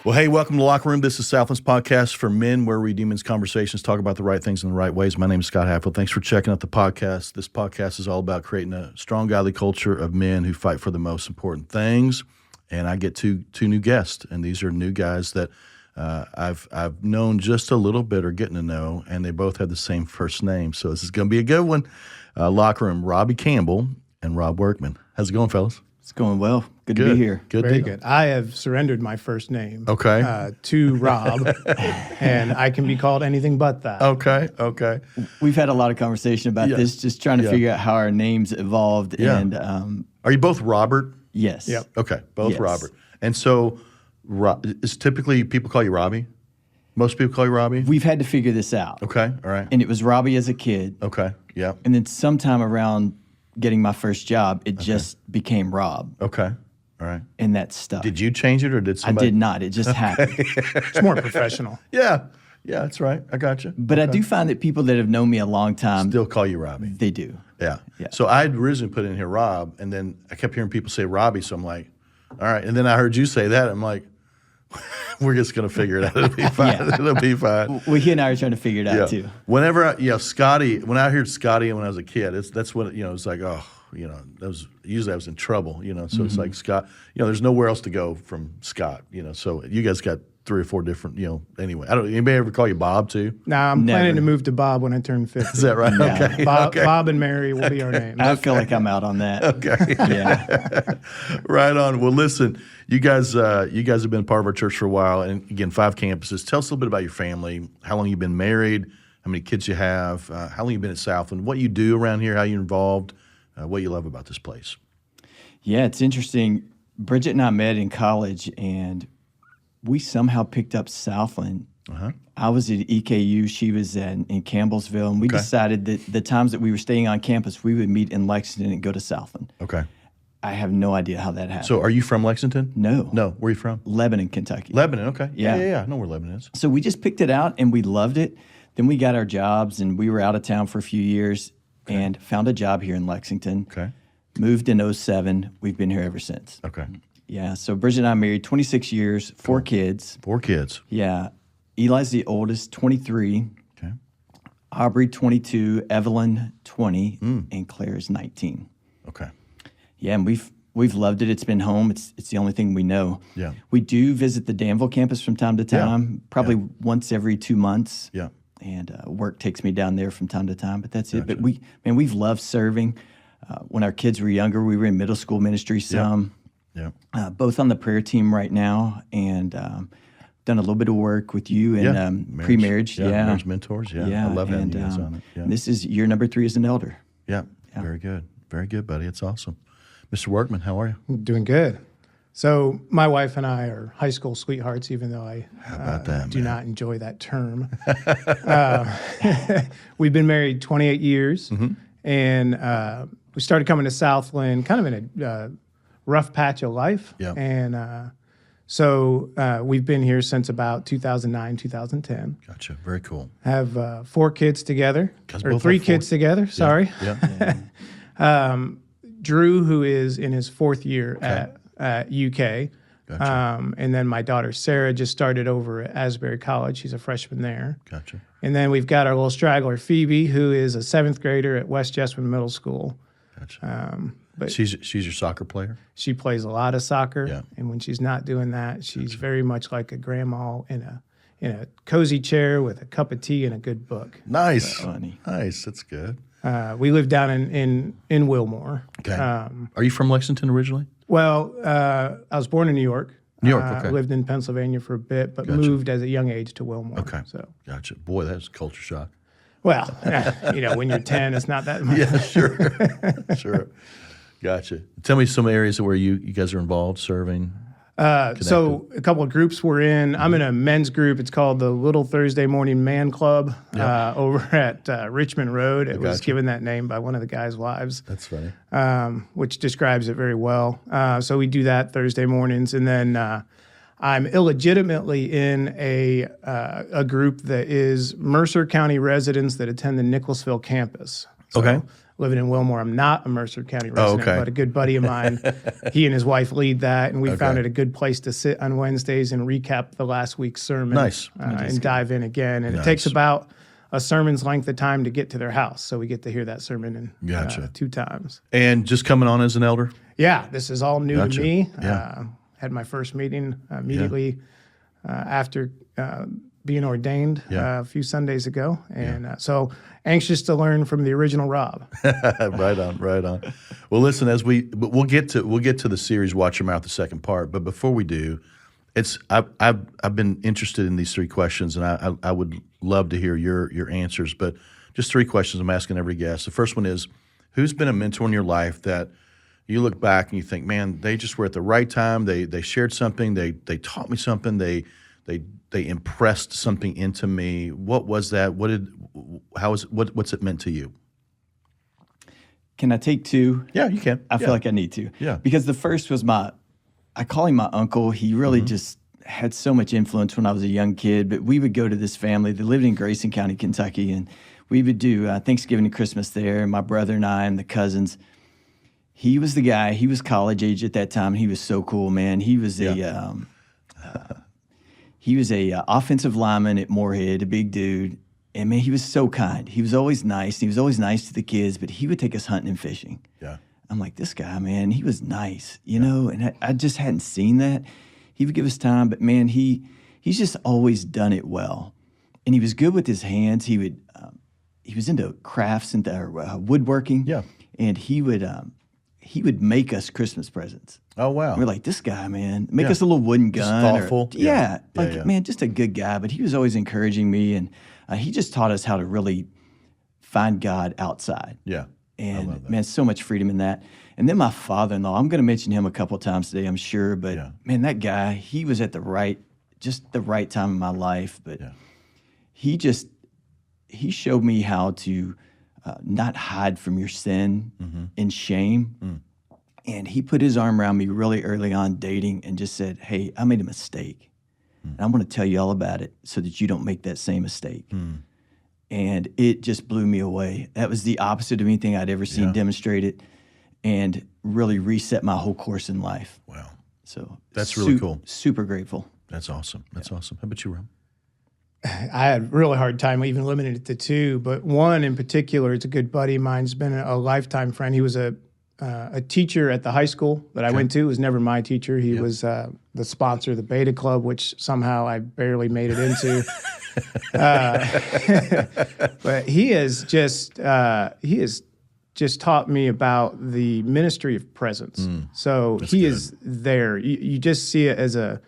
Well, hey, welcome to Locker Room. This is Southland's podcast for men, where we demons conversations talk about the right things in the right ways. My name is Scott Hatfield. Thanks for checking out the podcast. This podcast is all about creating a strong, godly culture of men who fight for the most important things. And I get two new guests, and these are new guys that I've known just a little bit or getting to know, and they both have the same first name. So this is going to be a good one. Locker Room, Robbie Campbell and Rob Workman. How's it going, fellas? It's going well. Good to be here. Very good. I have surrendered my first name to Rob, and I can be called anything but that. Okay. We've had a lot of conversation about this, just trying to figure out how our names evolved. Yeah. And are you both Robert? Yes. Yep. Okay, both Yes. Robert. And so is typically people call you Robbie? Most people call you Robbie? We've had to figure this out. Okay, all right. And it was Robbie as a kid. Okay, yeah. And then sometime around getting my first job, it just became Rob. Okay, all right. And that stuck. Did you change it or did somebody? I did not. It just happened. It's more professional. Yeah, that's right. I got you. But I do find that people that have known me a long time, Still call you Robbie. they do. Yeah. Yeah. So I had originally put in here Rob, and then I kept hearing people say Robbie, so I'm like, all right. And then I heard you say that, I'm like, we're just going to figure it out. It'll be fine. Yeah. It'll be fine. Well, he and I are trying to figure it out too. Whenever, Scotty, when I heard Scotty when I was a kid, that's what, it's like, usually I was in trouble, so it's like Scott, there's nowhere else to go from Scott, so you guys got 3 or 4 different, anyway. Anybody ever call you Bob too? Now I'm Never. planning to move to Bob when I turn 50. Is that right? Yeah. Okay. Bob, okay. Bob and Mary will be our names. I feel like I'm out on that. Okay. Yeah. Right on. Well, listen, you guys have been part of our church for a while, and again, 5 campuses. Tell us a little bit about your family, how long you've been married, how many kids you have, how long you've been at Southland, what you do around here, how you're involved, what you love about this place. Yeah, it's interesting. Bridget and I met in college, and we somehow picked up Southland. Uh-huh. I was at EKU. She was in Campbellsville, and we decided that the times that we were staying on campus, we would meet in Lexington and go to Southland. Okay. I have no idea how that happened. So are you from Lexington? No. No. Where are you from? Lebanon, Kentucky. Lebanon. Okay. Yeah. Yeah. I know where Lebanon is. So we just picked it out, and we loved it. Then we got our jobs, and we were out of town for a few years and found a job here in Lexington. Okay. Moved in 2007. We've been here ever since. Okay. Yeah, so Bridget and I married 26 years, 4 kids. 4 kids. Yeah. Eli's the oldest, 23. Okay. Aubrey, 22. Evelyn, 20. And Claire's 19. Okay. Yeah, and we've loved it. It's been home. It's the only thing we know. Yeah. We do visit the Danville campus from time to time, probably once every 2 months. Yeah. And work takes me down there from time to time, but that's it. But we've loved serving. When our kids were younger, we were in middle school ministry some. Yeah. Both on the prayer team right now, and done a little bit of work with you and Marriage. pre-marriage. Yeah. Marriage mentors. Yeah. I love having you guys on it. Yeah. This is year number 3 as an elder. Yeah. Very good. Very good, buddy. It's awesome. Mr. Workman, how are you? Doing good. So my wife and I are high school sweethearts, even though I do not enjoy that term. We've been married 28 years, and we started coming to Southland kind of in a rough patch of life. Yeah. And so we've been here since about 2009, 2010. Gotcha. Very cool. Have 4 kids together, or both 3 have 4 kids together, sorry. Yeah. Drew, who is in his 4th year at UK. Gotcha. And then my daughter, Sarah, just started over at Asbury College. She's a freshman there. Gotcha. And then we've got our little straggler, Phoebe, who is a 7th grader at West Jessamine Middle School. Gotcha. But she's your soccer player? she plays a lot of soccer. Yeah. And when she's not doing that, she's very much like a grandma in a cozy chair with a cup of tea and a good book. Nice. Funny. Nice. That's good. We live down in Wilmore. Okay. Are you from Lexington originally? Well, I was born in New York. New York, okay. Lived in Pennsylvania for a bit, but moved at a young age to Wilmore. Okay. So, Gotcha. Boy, that's a culture shock. well, when you're 10, it's not that much. Yeah, sure. Sure. Gotcha. Tell me some areas where you guys are involved, serving. So a couple of groups we're in. I'm in a men's group. It's called the Little Thursday Morning Man Club over at Richmond Road. It was given that name by one of the guys' wives. That's funny. Which describes it very well. So we do that Thursday mornings. And then I'm illegitimately in a group that is Mercer County residents that attend the Nicholasville campus. So, Okay. living in Wilmore. I'm not a Mercer County resident, but a good buddy of mine, he and his wife lead that, and we found it a good place to sit on Wednesdays and recap the last week's sermon. Nice. And dive in again. And it takes about a sermon's length of time to get to their house, so we get to hear that sermon in 2 times. And just coming on as an elder? Yeah, this is all new to me. Yeah. Had my first meeting immediately after being ordained a few Sundays ago, and so anxious to learn from the original Rob. Right on. Well, listen, we'll get to the series Watch Your Mouth, the second part. But before we do, I've been interested in these 3 questions, and I would love to hear your answers. But just 3 questions I'm asking every guest. The first one is, who's been a mentor in your life that you look back and you think, man, they just were at the right time. They shared something. They taught me something. They impressed something into me. What was that? What's it meant to you? Can I take 2? Yeah, you can. I feel like I need to. Yeah. Because the first was I call him my uncle. He really just had so much influence when I was a young kid. But we would go to this family that lived in Grayson County, Kentucky, and we would do Thanksgiving and Christmas there. And my brother and I and the cousins. He was the guy. He was college age at that time. He was so cool, man. He was a offensive lineman at Moorhead, a big dude. And, man, he was so kind. He was always nice. He was always nice to the kids, but he would take us hunting and fishing. Yeah. I'm like, this guy, man, he was nice, you know, and I just hadn't seen that. He would give us time, but, man, he's just always done it well. And he was good with his hands. He was into crafts and woodworking. Yeah. And he would make us Christmas presents. Oh, wow. We're like, this guy, man, make us a little wooden gun. Just thoughtful. Man, just a good guy. But he was always encouraging me, and he just taught us how to really find God outside. Yeah. And, man, so much freedom in that. And then my father-in-law, I'm going to mention him a couple times today, I'm sure. But, man, that guy, he was at the right time in my life. But he showed me how to not hide from your sin and shame. And he put his arm around me really early on dating and just said, hey, I made a mistake. And I'm going to tell you all about it so that you don't make that same mistake. And it just blew me away. That was the opposite of anything I'd ever seen demonstrated, and really reset my whole course in life. Wow. So that's really cool. Super grateful. That's awesome. That's awesome. How about you, Rob? I had a really hard time even limiting it to 2, but one in particular, it's a good buddy of mine. He's been a lifetime friend. He was a teacher at the high school that I went to. He was never my teacher. He was the sponsor of the Beta Club, which somehow I barely made it into. But he has just taught me about the ministry of presence. So he is there. You just see it as a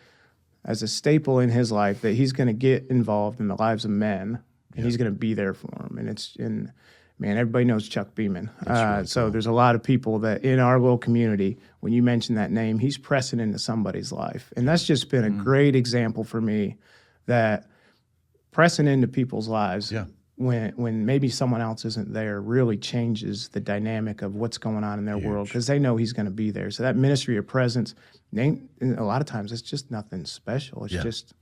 staple in his life that he's going to get involved in the lives of men, and he's going to be there for them. And man, everybody knows Chuck Beeman. So there's a lot of people that in our little community, when you mention that name, he's pressing into somebody's life. And that's just been a great example for me, that pressing into people's lives when maybe someone else isn't there really changes the dynamic of what's going on in their world, because they know he's going to be there. So that ministry of presence, a lot of times it's just nothing special. It's just,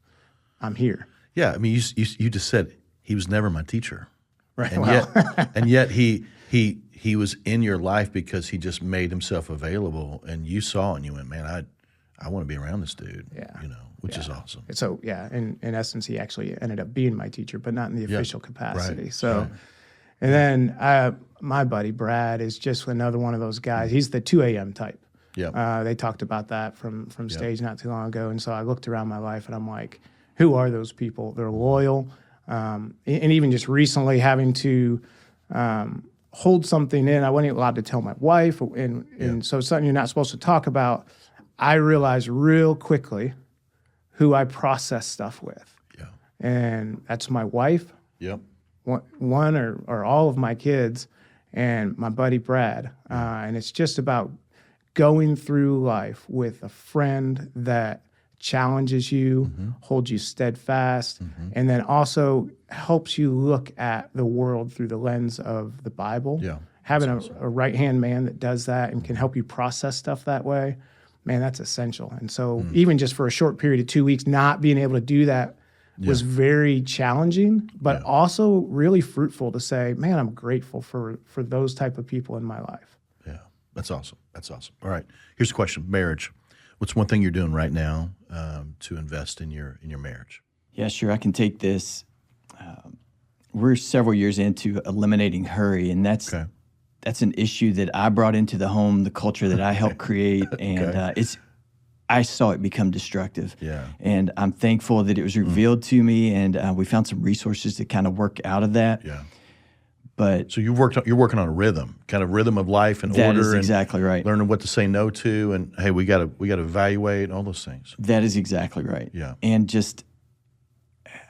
I'm here. Yeah, I mean, you just said he was never my teacher. Right. And yet he was in your life because he just made himself available, and you saw it and you went, man, I want to be around this dude. Yeah. Which is awesome. So in essence, he actually ended up being my teacher, but not in the official capacity. Right. So, and then my buddy Brad is just another one of those guys. He's the 2 a.m. type. Yeah. They talked about that from stage not too long ago, and so I looked around my life and I'm like, who are those people? They're loyal. And even just recently having to hold something in, I wasn't allowed to tell my wife, and so something you're not supposed to talk about. I realized real quickly who I process stuff with. Yeah. And that's my wife, Yep. one or all of my kids, and my buddy Brad. And it's just about going through life with a friend that challenges you, holds you steadfast, and then also helps you look at the world through the lens of the Bible. Yeah. Having a right-hand man that does that and can help you process stuff that way, man, that's essential. And so even just for a short period of 2 weeks, not being able to do that was very challenging, but also really fruitful to say, man, I'm grateful for those type of people in my life. Yeah, that's awesome. That's awesome. All right, here's a question: marriage. What's one thing you're doing right now to invest in your marriage? Yeah, sure. I can take this. We're several years into eliminating hurry, and that's an issue that I brought into the home, the culture that I helped create, and I saw it become destructive. Yeah. And I'm thankful that it was revealed to me, and we found some resources to kind of work out of that. Yeah. But so you're working on a rhythm of life and order. That is exactly right. Learning what to say no to, and hey, we got to evaluate all those things. That is exactly right. Yeah. And just,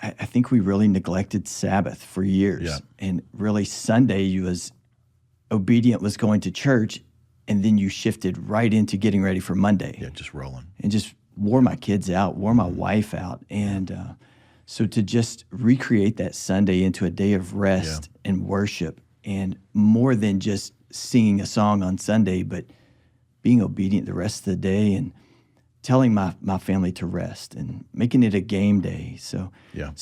I think we really neglected Sabbath for years. Yeah. And really Sunday, you was obedient was going to church, and then you shifted right into getting ready for Monday. Yeah, just rolling. And just wore my kids out, wore my wife out. And so to just recreate that Sunday into a day of rest and worship, and more than just singing a song on Sunday, but being obedient the rest of the day and telling my family to rest and making it a game day. So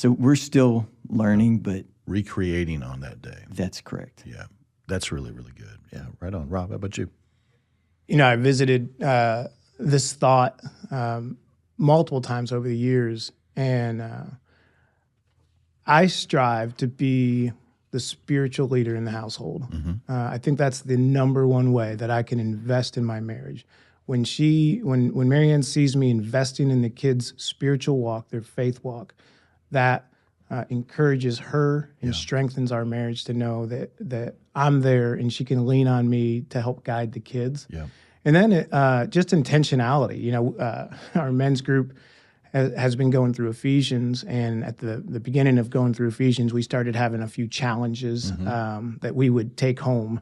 we're still learning, but recreating on that day. That's correct. Yeah, that's really, really good. Yeah, right on. Rob, how about you? I visited this thought multiple times over the years, and I strive to be the spiritual leader in the household. I think that's the number one way that I can invest in my marriage. When Marianne sees me investing in the kids' spiritual walk, their faith walk, that encourages her and strengthens our marriage to know that I'm there and she can lean on me to help guide the kids. Yeah. And then just intentionality. Our men's group has been going through Ephesians, and at the beginning of going through Ephesians, we started having a few challenges that we would take home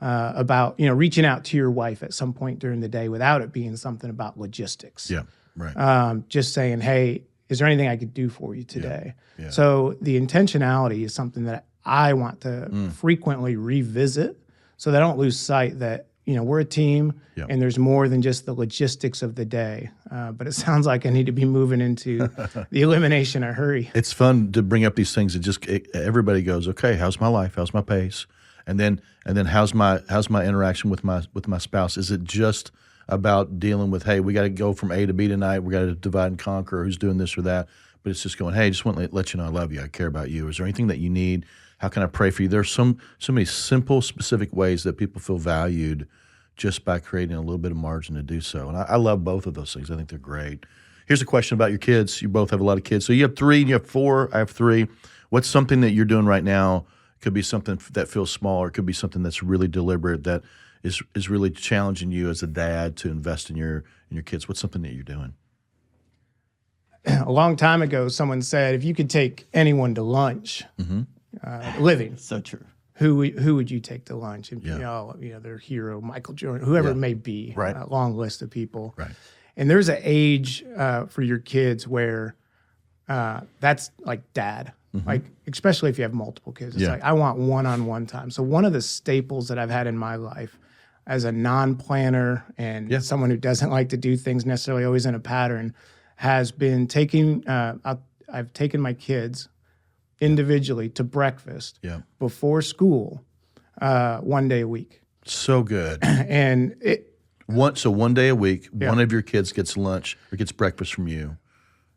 about reaching out to your wife at some point during the day without it being something about logistics. Yeah, right. Just saying, hey, is there anything I could do for you today? Yeah. So the intentionality is something that I want to frequently revisit so that I don't lose sight that we're a team and there's more than just the logistics of the day. But it sounds like I need to be moving into the elimination of hurry. It's fun to bring up these things that everybody goes, okay, how's my life? How's my pace? And then how's my interaction with my spouse? Is it just about dealing with, hey, we got to go from A to B tonight. We got to divide and conquer. Who's doing this or that? But it's just going, hey, just want to let you know I love you. I care about you. Is there anything that you need? How can I pray for you? There's so many simple, specific ways that people feel valued just by creating a little bit of margin to do so. And I love both of those things. I think they're great. Here's a question about your kids. You both have a lot of kids. So you have 3 and you have 4. I have 3. What's something that you're doing right now? Could be something that feels small, or it could be something that's really deliberate that is really challenging you as a dad to invest in your kids. What's something that you're doing? A long time ago, someone said, if you could take anyone to lunch, living, So true. who would you take to lunch? And their hero, Michael Jordan, whoever it may be, Right. a long list of people. Right. And there's an age for your kids where that's like dad. Like, especially if you have multiple kids. It's like, I want one-on-one time. So one of the staples that I've had in my life as a non-planner and someone who doesn't like to do things necessarily always in a pattern has been taking, I've taken my kids individually to breakfast before school 1 day a week. So good. And So 1 day a week, one of your kids gets lunch or gets breakfast from you.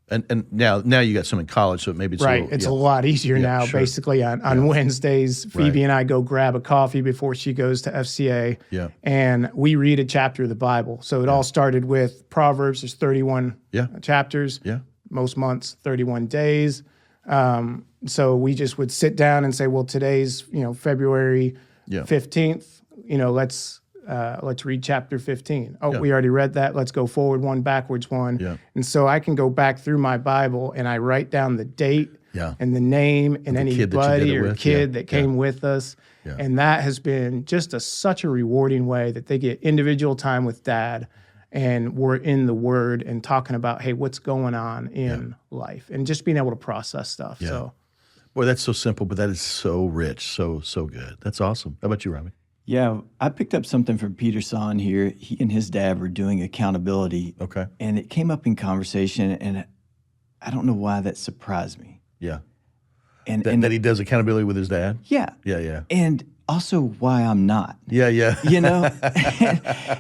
And now you got some in college, so maybe it's a lot easier now. Sure. Basically, on Wednesdays, Phoebe and I go grab a coffee before she goes to FCA, and we read a chapter of the Bible. So it all started with Proverbs. There's 31 chapters. Yeah. Most months, 31 days. So we just would sit down and say, well, today's February 15th. Let's read chapter 15. Oh, we already read that. Let's go forward one, backwards one. Yeah. And so I can go back through my Bible and I write down the date and the name and anybody or kid that came with us. Yeah. And that has been just such a rewarding way that they get individual time with dad, and we're in the Word and talking about, hey, what's going on in life, and just being able to process stuff. Yeah. So, boy, that's so simple, but that is so rich, so good. That's awesome. How about you, Robbie? Yeah, I picked up something from Peter Son here. He and his dad were doing accountability. Okay. And it came up in conversation, and I don't know why that surprised me. Yeah. And That he does accountability with his dad? Yeah. Yeah, yeah. And also why I'm not. Yeah, yeah. You know?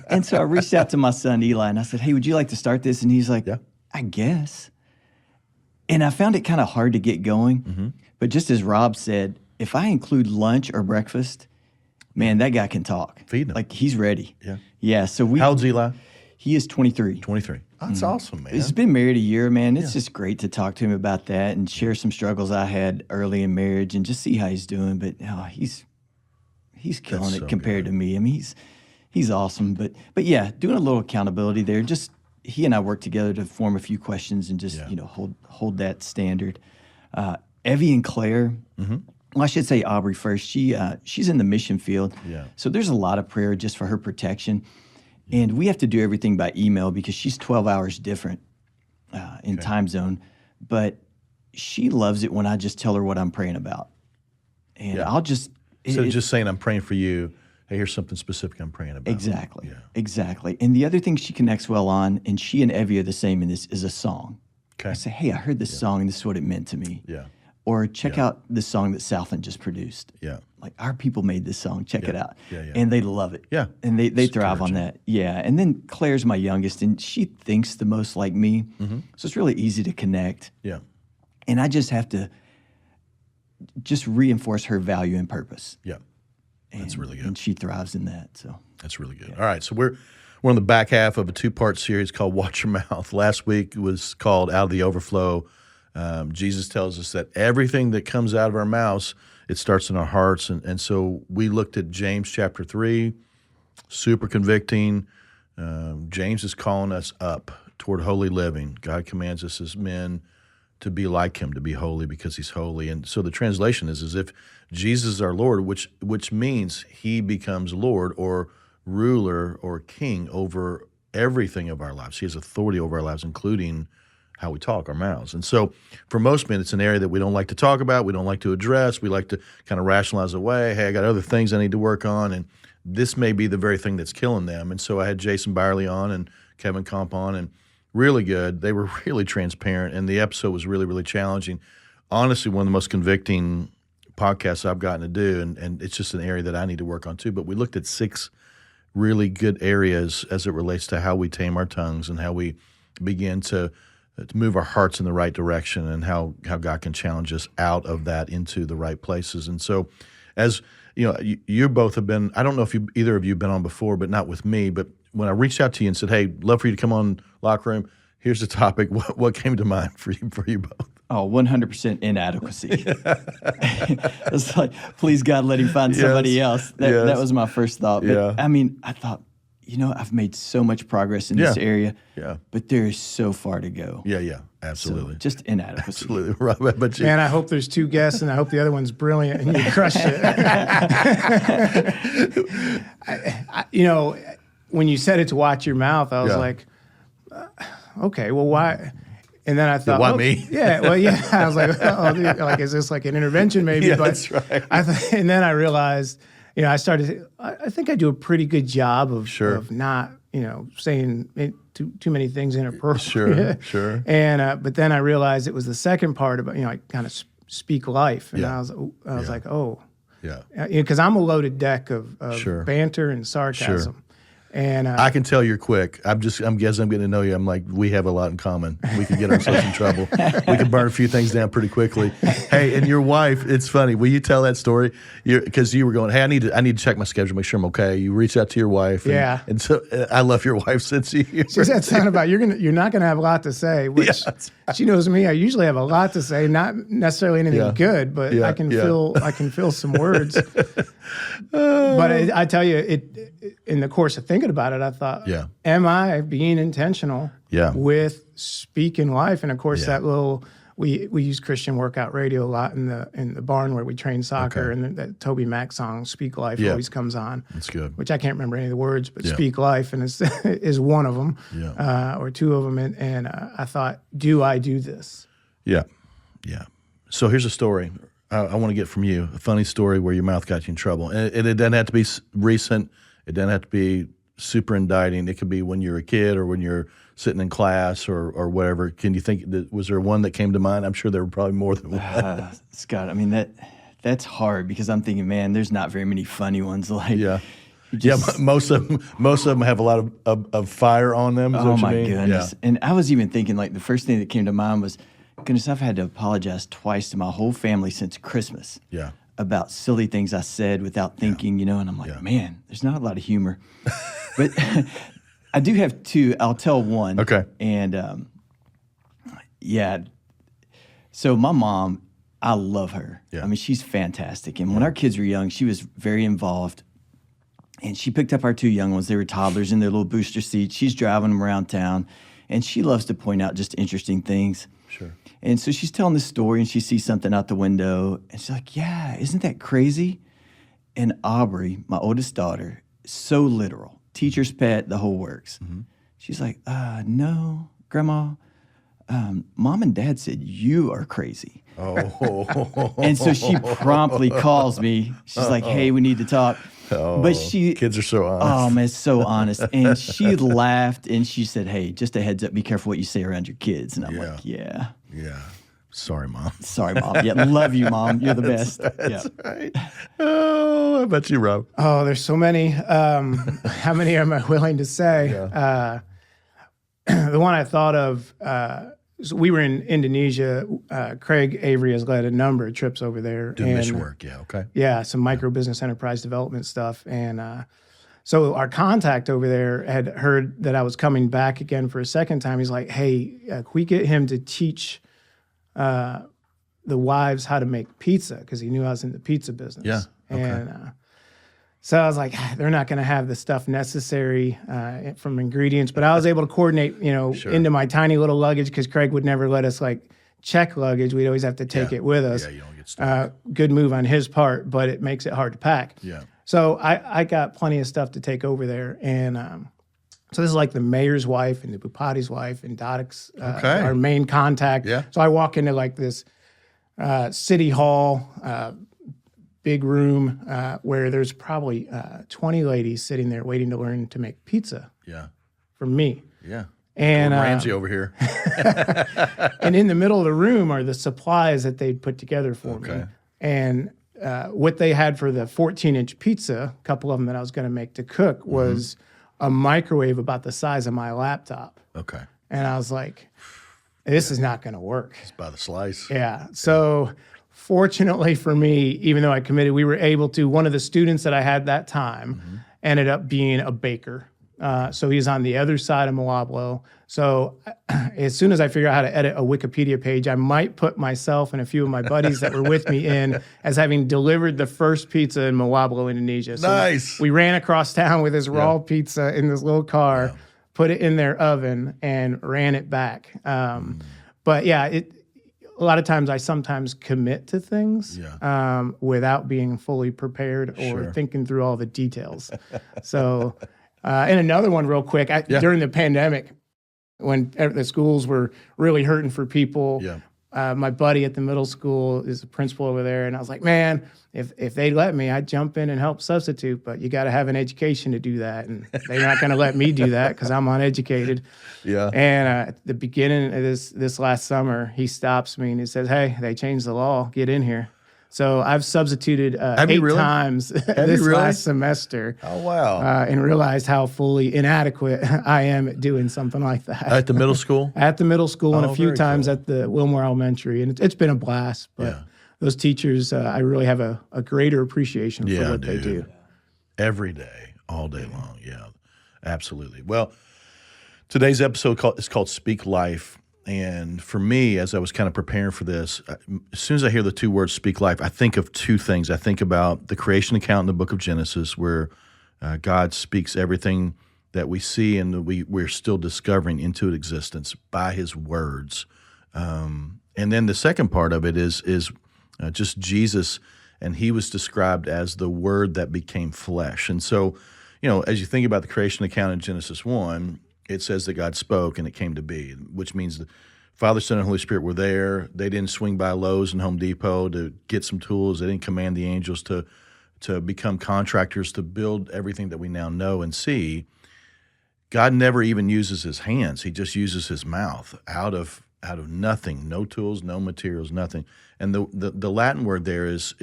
And so I reached out to my son, Eli, and I said, hey, would you like to start this? And he's like, Yeah. I guess. And I found it kind of hard to get going. But just as Rob said, if I include lunch or breakfast, man, that guy can talk. Feed him. Like, he's ready. Yeah. Yeah. So How old's Eli? He is 23. 23. That's awesome, man. He's been married a year, man. It's just great to talk to him about that and share some struggles I had early in marriage and just see how he's doing. But he's killing it compared to me. I mean, he's awesome. But yeah, doing a little accountability there. Just he and I work together to form a few questions and just hold that standard. Evie and Claire. Well, I should say Aubrey first. She's in the mission field. Yeah. So there's a lot of prayer just for her protection. And we have to do everything by email because she's 12 hours different in time zone. But she loves it when I just tell her what I'm praying about. And I'll just... just saying, I'm praying for you. Hey, here's something specific I'm praying about. Exactly. Yeah. Exactly. And the other thing she connects well on, and she and Evie are the same in this, is a song. Okay. I say, hey, I heard this song and this is what it meant to me. Yeah. Or check out this song that Southland just produced. Yeah. Like, our people made this song. Check it out. Yeah, yeah. And they love it. Yeah. And they thrive on that. Yeah. And then Claire's my youngest, and she thinks the most like me. So it's really easy to connect. Yeah. And I just have to just reinforce her value and purpose. Yeah. That's really good. And she thrives in that. So that's really good. All right. So we're on the back half of a 2-part series called Watch Your Mouth. Last week was called Out of the Overflow. Jesus tells us that everything that comes out of our mouths, it starts in our hearts. And so we looked at James chapter 3, super convicting. James is calling us up toward holy living. God commands us as men to be like him, to be holy because he's holy. And so the translation is as if Jesus is our Lord, which means he becomes Lord or ruler or king over everything of our lives. He has authority over our lives, including how we talk, our mouths. And so for most men, it's an area that we don't like to talk about, we don't like to address, we like to kind of rationalize away, hey, I got other things I need to work on, and this may be the very thing that's killing them. And so I had Jason Byerly on and Kevin Comp on, and really good. They were really transparent, and the episode was really, really challenging. Honestly, one of the most convicting podcasts I've gotten to do, and it's just an area that I need to work on too. But we looked at 6 really good areas as it relates to how we tame our tongues and how we begin to move our hearts in the right direction, and how God can challenge us out of that into the right places. And so, as you know, you both have been, I don't know if either of you have been on before, but not with me, but when I reached out to you and said, hey, love for you to come on Locker Room, here's the topic, what came to mind for you both? Oh, 100% inadequacy. It's like, please God, let him find somebody else. That was my first thought. But I mean, I thought, I've made so much progress in this area, but there is so far to go. Yeah, absolutely. So just inadequacy. Absolutely. Rob, how about you? Man, I hope there's 2 guests, and I hope the other one's brilliant, and you crushed it. When you said it to watch your mouth, I was like, okay, well, why? And then I thought, why me? Yeah, well, yeah. I was like, like, is this like an intervention maybe? Yeah, but that's right. And then I realized, I think I do a pretty good job of not, saying too many things inappropriate. Sure. And but then I realized it was the second part about, I kind of speak life, and I was like, oh, yeah, because I'm a loaded deck of banter and sarcasm. Sure. And I can tell you're quick. I'm guessing I'm getting to know you. I'm like, we have a lot in common. We could get ourselves in trouble. We could burn a few things down pretty quickly. Hey, and your wife, it's funny. Will you tell that story? Because you were going, hey, I need to check my schedule, make sure I'm okay. You reach out to your wife. And so I love your wife since you. She said something about you're not gonna have a lot to say, which she knows me. I usually have a lot to say, not necessarily anything good, but I can feel some words. But I tell you, in the course of thinking about it, I thought, am I being intentional with speaking life? And of course, that little we use Christian workout radio a lot in the barn where we train soccer, and that Toby Mac song "Speak Life" always comes on. That's good. Which I can't remember any of the words, but "Speak Life" and is one of them, or 2 of them. And I thought, do I do this? Yeah. So here's a story I want to get from you, a funny story where your mouth got you in trouble, and it doesn't have to be recent. It doesn't have to be super indicting. It could be when you're a kid or when you're sitting in class or whatever. Can you think, was there one that came to mind? I'm sure there were probably more than one. Scott, I mean, that's hard because I'm thinking, man, there's not very many funny ones. Like, Yeah. Most of them have a lot of fire on them. Is oh what my you mean? goodness. Yeah. And I was even thinking, like, the first thing that came to mind was, goodness, I've had to apologize twice to my whole family since Christmas. Yeah. About silly things I said without thinking, and I'm like, man, there's not a lot of humor. But I do have two. I'll tell one. Okay. And so my mom, I love her. Yeah. I mean, she's fantastic. And when our kids were young, she was very involved. And she picked up our two young ones. They were toddlers in their little booster seats. She's driving them around town. And she loves to point out just interesting things. Sure. And so she's telling this story, and she sees something out the window, and she's like, yeah, isn't that crazy? And Aubrey, my oldest daughter, so literal, teacher's pet, the whole works. Mm-hmm. She's like, no, Grandma, Mom and Dad said you are crazy. Oh. And so she promptly calls me. She's like, hey, we need to talk. Oh, but kids are so honest. Oh, man, so honest. And she laughed, and she said, hey, just a heads up, be careful what you say around your kids. And I'm like, yeah. Yeah. Sorry, Mom. Sorry, Mom. Yeah, love you, Mom. You're the best. That's right. Oh, how about you, Rob? Oh, there's so many. How many am I willing to say? Yeah. The one I thought of, so we were in Indonesia. Craig Avery has led a number of trips over there. Do mission work, yeah, okay. Yeah, some micro business enterprise development stuff. And so our contact over there had heard that I was coming back again for a second time. He's like, hey, can we get him to teach the wives how to make pizza? Because he knew I was in the pizza business. Yeah, okay. And so I was like, they're not going to have the stuff necessary from ingredients. But I was able to coordinate, Sure. into my tiny little luggage, because Craig would never let us check luggage. We'd always have to take it with us. Yeah, you don't get stuck. Good move on his part, but it makes it hard to pack. Yeah. So I got plenty of stuff to take over there. And so this is like the mayor's wife and the Bupati's wife and Dodik's, our main contact. Yeah. So I walk into this city hall, big room where there's probably 20 ladies sitting there waiting to learn to make pizza. Yeah. From me. Yeah. And Gordon Ramsay over here. and in the middle of the room are the supplies that they'd put together for me. Okay. And what they had for the 14-inch pizza, a couple of them that I was going to make to cook, was a microwave about the size of my laptop. Okay. And I was like, this is not going to work. It's by the slice. Yeah. So fortunately for me, even though I committed, we were able to, one of the students that I had that time ended up being a baker. So he's on the other side of Malablo. So as soon as I figure out how to edit a Wikipedia page, I might put myself and a few of my buddies that were with me in as having delivered the first pizza in Malablo, Indonesia. So nice. We ran across town with this raw pizza in this little car, put it in their oven, and ran it back. But yeah, a lot of times I sometimes commit to things without being fully prepared or thinking through all the details. So... and another one real quick, during the pandemic, when the schools were really hurting for people, my buddy at the middle school is the principal over there, and I was like, man, if they let me, I'd jump in and help substitute, but you got to have an education to do that, and they're not going to let me do that because I'm uneducated. Yeah. And at the beginning of this last summer, he stops me and he says, hey, they changed the law, get in here. So I've substituted 8 times this last semester. Oh, wow. And realized how fully inadequate I am at doing something like that. At the middle school? At the middle school, and a few times cool. at the Wilmore Elementary. And it's been a blast. But those teachers, I really have a greater appreciation for what they do. Every day, all day long. Yeah, absolutely. Well, today's episode is called Speak Life. And for me, as I was kind of preparing for this, as soon as I hear the two words "speak life," I think of two things. I think about the creation account in the book of Genesis, where God speaks everything that we see and we're still discovering into existence by His words. And then the second part of it is just Jesus, and He was described as the Word that became flesh. And so, as you think about the creation account in Genesis 1, it says that God spoke and it came to be, which means the Father, Son, and Holy Spirit were there. They didn't swing by Lowe's and Home Depot to get some tools. They didn't command the angels to to become contractors to build everything that we now know and see, God never even uses his hands. He just uses his mouth out of nothing, no tools, no materials, nothing. And the Latin word there is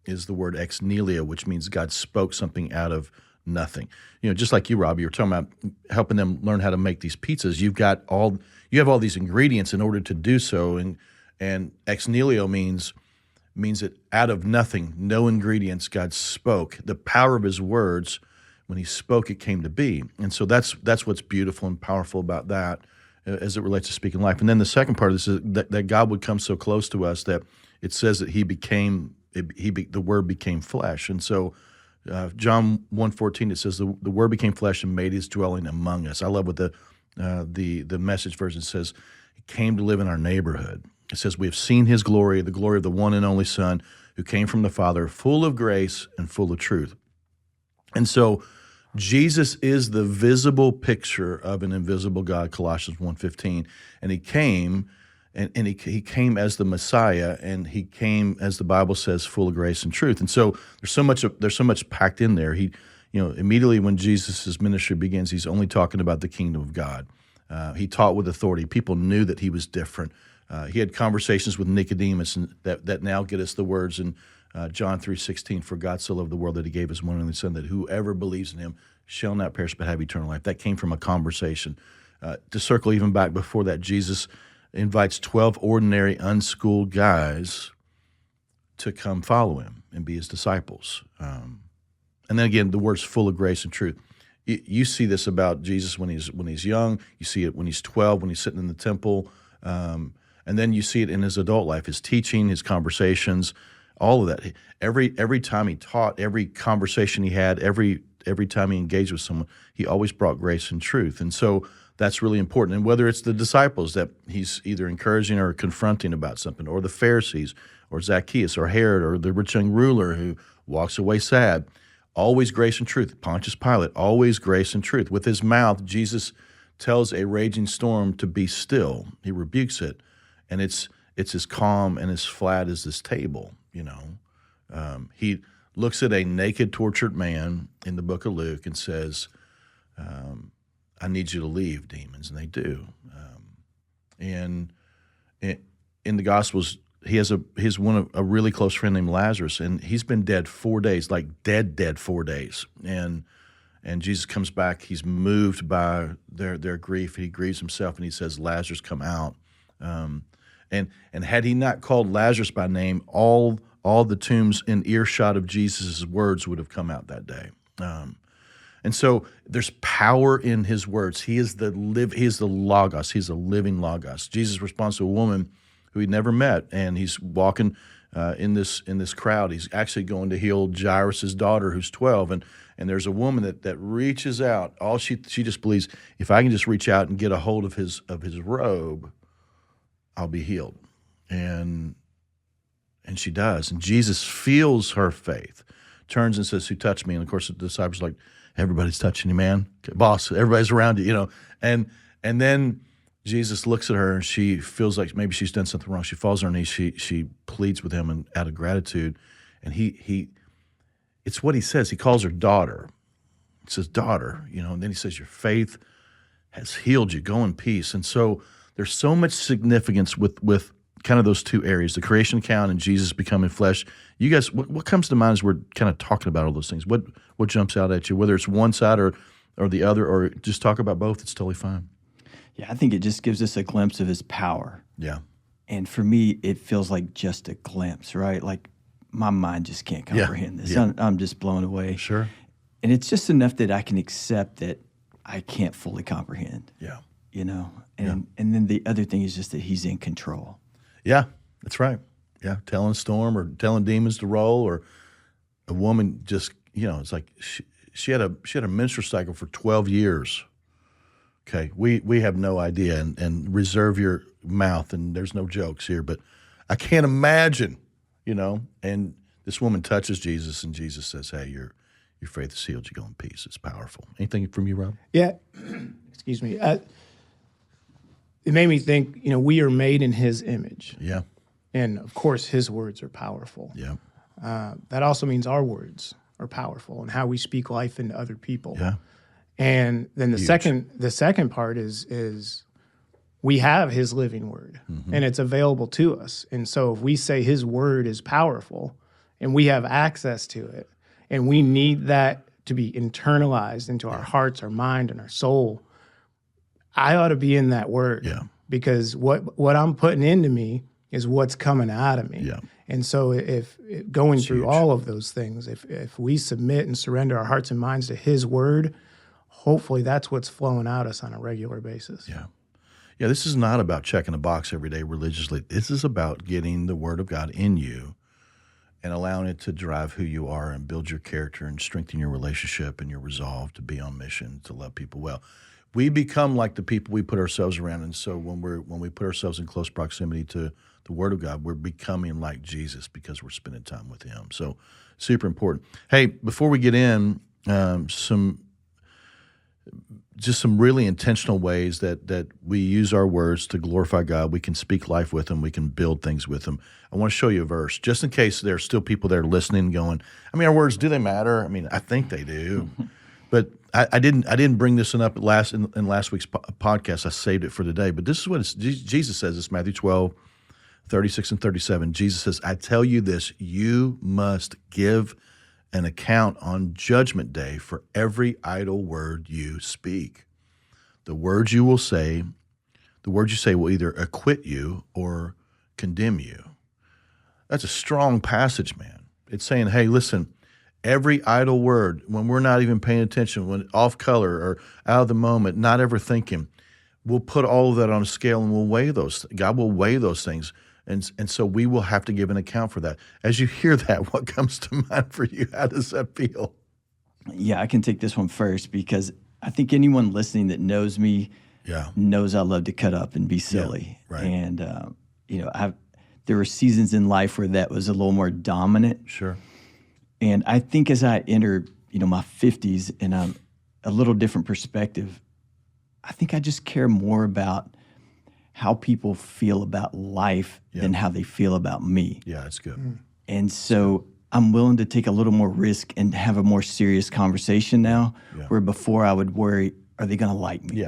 the word ex nihilo, which means God spoke something out of nothing. Just like you, Rob, you were talking about helping them learn how to make these pizzas. You have all these ingredients in order to do so, and ex nihilo means that out of nothing, no ingredients, God spoke. The power of his words, when he spoke, it came to be. And so that's what's beautiful and powerful about that as it relates to speaking life. And then the second part of this is that God would come so close to us that it says that the Word became flesh. And so John 1:14, it says the Word became flesh and made his dwelling among us. I love what the Message version says. He came to live in our neighborhood. It says we have seen his glory, the glory of the one and only Son who came from the Father, full of grace and full of truth. And so Jesus is the visible picture of an invisible God, Colossians 1:15, and he came, and he came as the Messiah, and he came, as the Bible says, full of grace and truth. And so there's so much packed in there. Immediately when Jesus' ministry begins, he's only talking about the kingdom of God. He taught with authority. People knew that he was different. He had conversations with Nicodemus, and that now get us the words in John 3:16, for God so loved the world that he gave his one and only Son, that whoever believes in him shall not perish but have eternal life. That came from a conversation. To circle even back before that, Jesus invites 12 ordinary, unschooled guys to come follow him and be his disciples. And then again, the word's full of grace and truth. You see this about Jesus when he's young. You see it when he's 12, when he's sitting in the temple. And then you see it in his adult life, his teaching, his conversations, all of that. Every time he taught, every conversation he had, every time he engaged with someone, he always brought grace and truth. And so that's really important. And whether it's the disciples that he's either encouraging or confronting about something, or the Pharisees, or Zacchaeus, or Herod, or the rich young ruler who walks away sad, always grace and truth. Pontius Pilate, always grace and truth. With his mouth, Jesus tells a raging storm to be still. He rebukes it. And it's as calm and as flat as this table, He looks at a naked, tortured man in the book of Luke and says, I need you to leave, demons, and they do. And in the Gospels, he has a really close friend named Lazarus, and he's been dead 4 days, like dead 4 days. And Jesus comes back. He's moved by their grief. He grieves himself, and he says, Lazarus, come out. And had he not called Lazarus by name, all the tombs in earshot of Jesus' words would have come out that day. And so there's power in his words. He is the Logos. He's a living Logos. Jesus responds to a woman who he'd never met, and he's walking in this crowd. He's actually going to heal Jairus' daughter, who's 12, and there's a woman that reaches out. All she just believes, if I can just reach out and get a hold of his robe, I'll be healed. And she does. And Jesus feels her faith, turns and says, who touched me? And of course the disciples are like, everybody's touching you, man. Boss, everybody's around you, And then Jesus looks at her, and she feels like maybe she's done something wrong. She falls on her knees. She pleads with him out of gratitude. And it's what he says. He calls her daughter. He says, daughter, and then he says, your faith has healed you. Go in peace. And so there's so much significance with kind of those two areas, the creation account and Jesus becoming flesh. You guys, what comes to mind as we're kind of talking about all those things? What jumps out at you, whether it's one side or the other, or just talk about both? It's totally fine. Yeah, I think it just gives us a glimpse of his power. Yeah. And for me, it feels like just a glimpse, right? Like my mind just can't comprehend this. Yeah. I'm just blown away. Sure. And it's just enough that I can accept that I can't fully comprehend. Yeah. And then the other thing is just that he's in control. Yeah, that's right. Yeah, telling a storm or telling demons to roll, or a woman just, it's like she had a menstrual cycle for 12 years. Okay, we have no idea, and reserve your mouth, and there's no jokes here, but I can't imagine, and this woman touches Jesus, and Jesus says, hey, your faith has healed you. Go in peace. It's powerful. Anything from you, Rob? Yeah. Excuse me. It made me think, we are made in his image. Yeah. And, of course, his words are powerful. Yeah. That also means our words are powerful and how we speak life into other people. Yeah. And then the Huge. second part is we have his living word and it's available to us. And so if we say his word is powerful and we have access to it and we need that to be internalized into our hearts, our mind, and our soul, I ought to be in that word. Yeah. Because what I'm putting into me is what's coming out of me. Yeah. And so if going through all of those things, if we submit and surrender our hearts and minds to his word, hopefully that's what's flowing out us on a regular basis. Yeah. Yeah, this is not about checking a box every day religiously. This is about getting the word of God in you and allowing it to drive who you are and build your character and strengthen your relationship and your resolve to be on mission, to love people well. We become like the people we put ourselves around. And so when we put ourselves in close proximity to the word of God, we're becoming like Jesus because we're spending time with him. So super important. Hey, before we get in, some really intentional ways that we use our words to glorify God. We can speak life with them. We can build things with them. I want to show you a verse, just in case there's still people there listening going, I mean, our words, do they matter? I mean, I think they do. But I didn't bring this one up in last week's podcast. I saved it for today. But this is what Jesus says. It's Matthew 12, 36 and 37. Jesus says, I tell you this, you must give an account on Judgment Day for every idle word you speak. The words you say will either acquit you or condemn you. That's a strong passage, man. It's saying, hey, listen, every idle word, when we're not even paying attention, when off color or out of the moment, not ever thinking, we'll put all of that on a scale and we'll weigh those. God will weigh those things. And so we will have to give an account for that. As you hear that, what comes to mind for you? How does that feel? Yeah, I can take this one first because I think anyone listening that knows me knows I love to cut up and be silly. Yeah, right. And, there were seasons in life where that was a little more dominant. Sure. And I think as I enter, my 50s and a little different perspective, I think I just care more about how people feel about life than how they feel about me. Yeah, that's good. And so I'm willing to take a little more risk and have a more serious conversation now, where before I would worry, are they going to like me?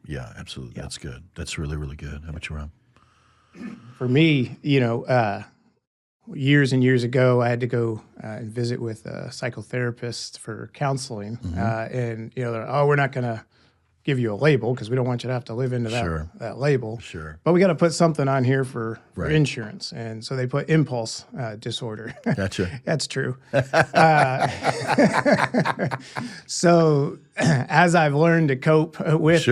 Yeah, absolutely. Yeah. That's good. That's really, really good. How about you, Rob? For me, years and years ago, I had to go and visit with a psychotherapist for counseling. And, we're not going to give you a label because we don't want you to have to live into that label. Sure. But we got to put something on here for insurance. And so they put impulse disorder. Gotcha. That's true. So as I've learned to cope with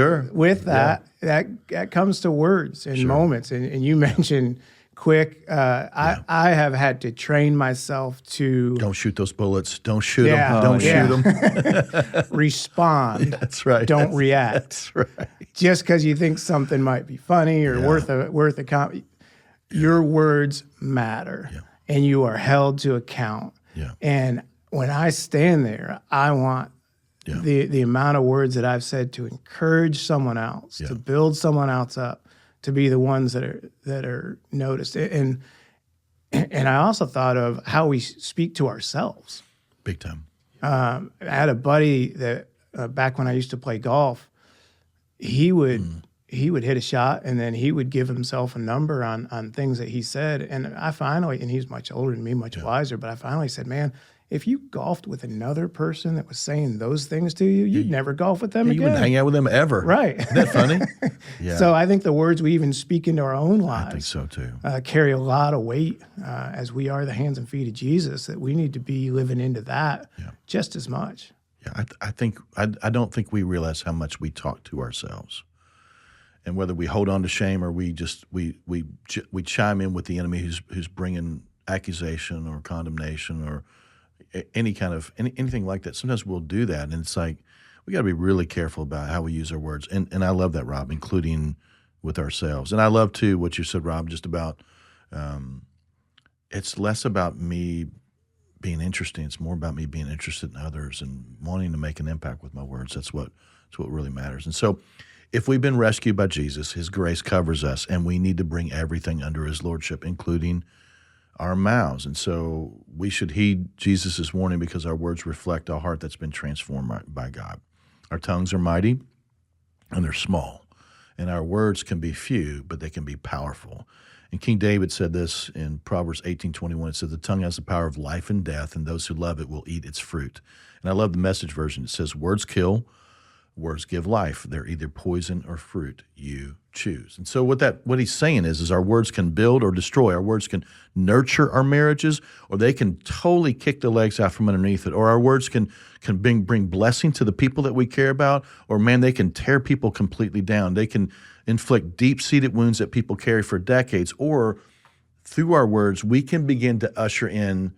that, that comes to words and moments. And you mentioned quick. I have had to train myself to don't shoot those bullets. Don't shoot them. Don't shoot them. Respond. That's right. Don't react. That's right. Just because you think something might be funny or worth a comment, your words matter, and you are held to account. Yeah. And when I stand there, I want the amount of words that I've said to encourage someone else, to build someone else up, to be the ones that are noticed. And I also thought of how we speak to ourselves. Big time. I had a buddy that back when I used to play golf, he would hit a shot and then he would give himself a number on things that he said. And I finally, and he's much older than me, much wiser, but I finally said, man, if you golfed with another person that was saying those things to you, you'd never golf with them again. You wouldn't hang out with them ever. Right. Isn't that funny? Yeah. So I think the words we even speak into our own lives I think so too. Carry a lot of weight as we are the hands and feet of Jesus, that we need to be living into that just as much. Yeah, I don't think we realize how much we talk to ourselves, and whether we hold on to shame or we chime in with the enemy who's bringing accusation or condemnation or anything like that. Sometimes we'll do that, and it's like we got to be really careful about how we use our words. And I love that, Rob, including with ourselves. And I love too what you said, Rob, just about it's less about me being interesting. It's more about me being interested in others and wanting to make an impact with my words. That's what really matters. And so if we've been rescued by Jesus, his grace covers us, and we need to bring everything under his lordship, including our mouths. And so we should heed Jesus' warning because our words reflect a heart that's been transformed by God. Our tongues are mighty and they're small. And our words can be few, but they can be powerful. And King David said this in Proverbs 18:21. It said, the tongue has the power of life and death, and those who love it will eat its fruit. And I love the Message version. It says, words kill, words give life. They're either poison or fruit. You choose. And so what he's saying is our words can build or destroy. Our words can nurture our marriages, or they can totally kick the legs out from underneath it. Or our words can bring blessing to the people that we care about, or man, they can tear people completely down. They can inflict deep-seated wounds that people carry for decades. Or through our words, we can begin to usher in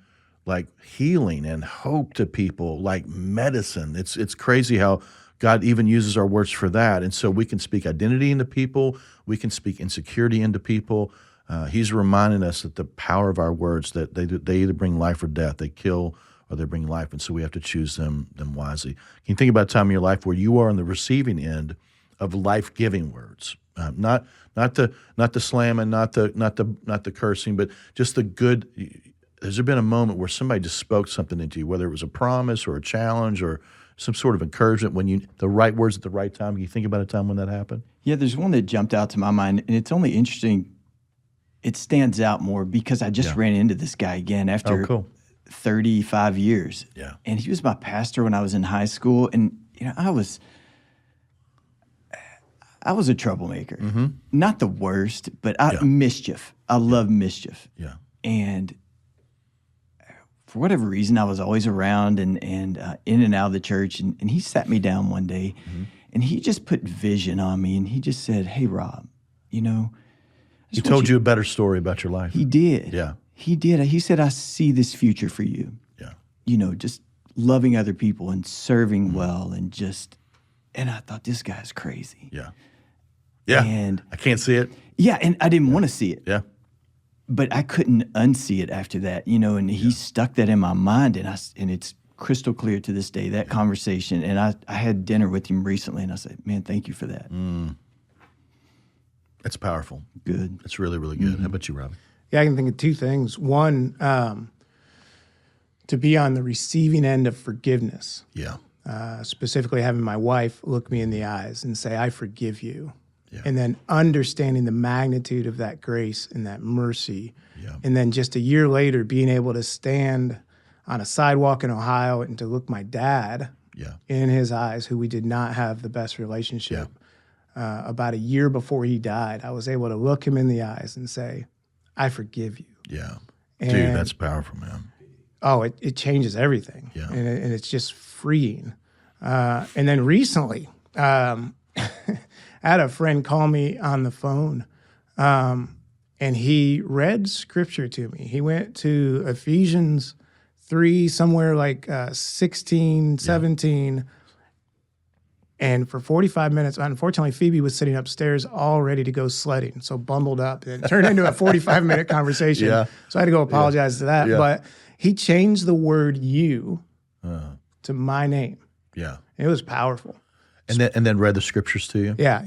like healing and hope to people, like medicine. It's crazy how God even uses our words for that. And so we can speak identity into people. We can speak insecurity into people. He's reminding us that the power of our words, that they either bring life or death. They kill or they bring life. And so we have to choose them wisely. Can you think about a time in your life where you are on the receiving end of life-giving words? Not the slamming, not the cursing, but just the good. Has there been a moment where somebody just spoke something into you, whether it was a promise or a challenge or some sort of encouragement, when the right words at the right time? Can you think about a time when that happened? Yeah, there's one that jumped out to my mind, and it's only interesting. It stands out more because I just ran into this guy again after 35 years. Yeah. And he was my pastor when I was in high school, and I was a troublemaker. Mm-hmm. Not the worst, but mischief. I love mischief. Yeah. And for whatever reason, I was always around and in and out of the church. And he sat me down one day, and he just put vision on me. And he just said, hey, Rob, He told you a better story about your life. He did. Yeah. He did. He said, I see this future for you. Yeah. Just loving other people and serving well and I thought, this guy's crazy. Yeah. Yeah. And I can't see it. Yeah, and I didn't want to see it. Yeah. But I couldn't unsee it after that, and he stuck that in my mind, and it's crystal clear to this day, that conversation. And I had dinner with him recently, and I said, man, thank you for that. That's powerful. Good. That's really, really good. How about you, Robbie? Yeah, I can think of two things. One, to be on the receiving end of forgiveness. Yeah. Specifically having my wife look me in the eyes and say, I forgive you. Yeah. And then understanding the magnitude of that grace and that mercy. Yeah. And then just a year later, being able to stand on a sidewalk in Ohio and to look my dad in his eyes, who we did not have the best relationship. About a year before he died, I was able to look him in the eyes and say, I forgive you. Yeah. And, dude, that's powerful, man. Oh, it changes everything. Yeah. And it's just freeing. And then recently, I had a friend call me on the phone, and he read scripture to me. He went to Ephesians 3, somewhere like 16, 17, and for 45 minutes, unfortunately, Phoebe was sitting upstairs all ready to go sledding, so bundled up. And it turned into a 45-minute conversation, so I had to go apologize to that. But he changed the word you to my name. Yeah. It was powerful. And then read the scriptures to you? Yeah,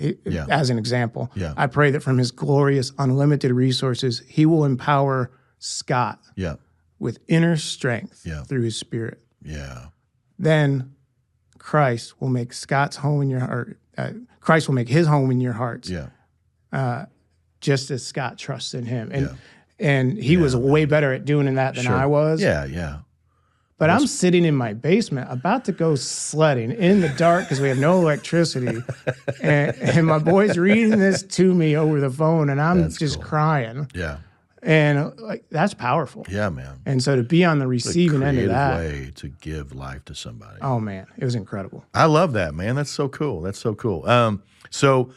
as an example. Yeah. I pray that from his glorious, unlimited resources, he will empower Scott with inner strength through his spirit. Yeah. Then Christ will make Scott's home in your heart. Christ will make his home in your hearts. Yeah. Just as Scott trusts in him. And he was way better at doing that than I was. Yeah, yeah. But I'm sitting in my basement about to go sledding in the dark because we have no electricity. and my boy's reading this to me over the phone, and I'm just crying. Yeah. And that's powerful. Yeah, man. And so to be on the receiving end of that. Way to give life to somebody. Oh, man. It was incredible. I love that, man. That's so cool. That's so cool. So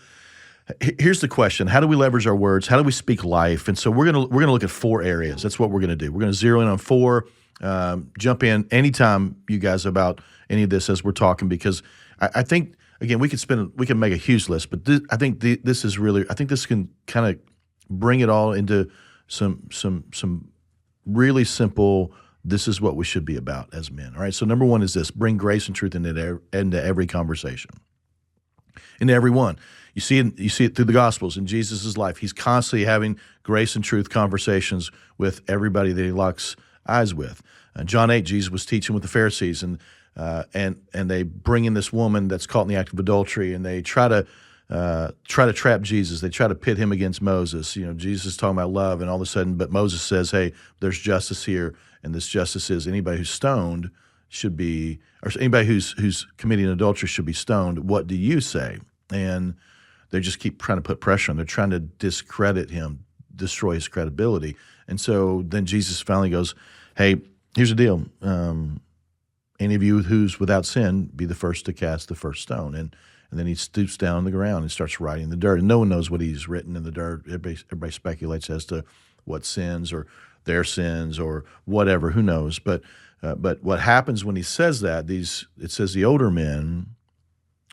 here's the question. How do we leverage our words? How do we speak life? And so we're gonna look at 4 areas. That's what we're going to do. We're going to zero in on 4. Jump in anytime, you guys, about any of this as we're talking, because I think, again, we can make a huge list, but I think this can kind of bring it all into some really simple, this is what we should be about as men. All right. So number 1 is this: bring grace and truth into every conversation. In every one. You see it through the Gospels. In Jesus' life, he's constantly having grace and truth conversations with everybody that he locks eyes with. John 8, Jesus was teaching with the Pharisees, and they bring in this woman that's caught in the act of adultery, and they try to trap Jesus. They try to pit him against Moses. Jesus is talking about love, and all of a sudden, but Moses says, "Hey, there's justice here, and this justice is anybody who's stoned should be, or anybody who's committing adultery should be stoned. What do you say?" And they just keep trying to put pressure on. They're trying to discredit him, destroy his credibility. And so then Jesus finally goes, "Hey, here's the deal. Any of you who's without sin, be the first to cast the first stone." And then he stoops down on the ground and starts writing in the dirt. And no one knows what he's written in the dirt. Everybody speculates as to what sins or their sins or whatever. Who knows? But what happens when he says that? It says the older men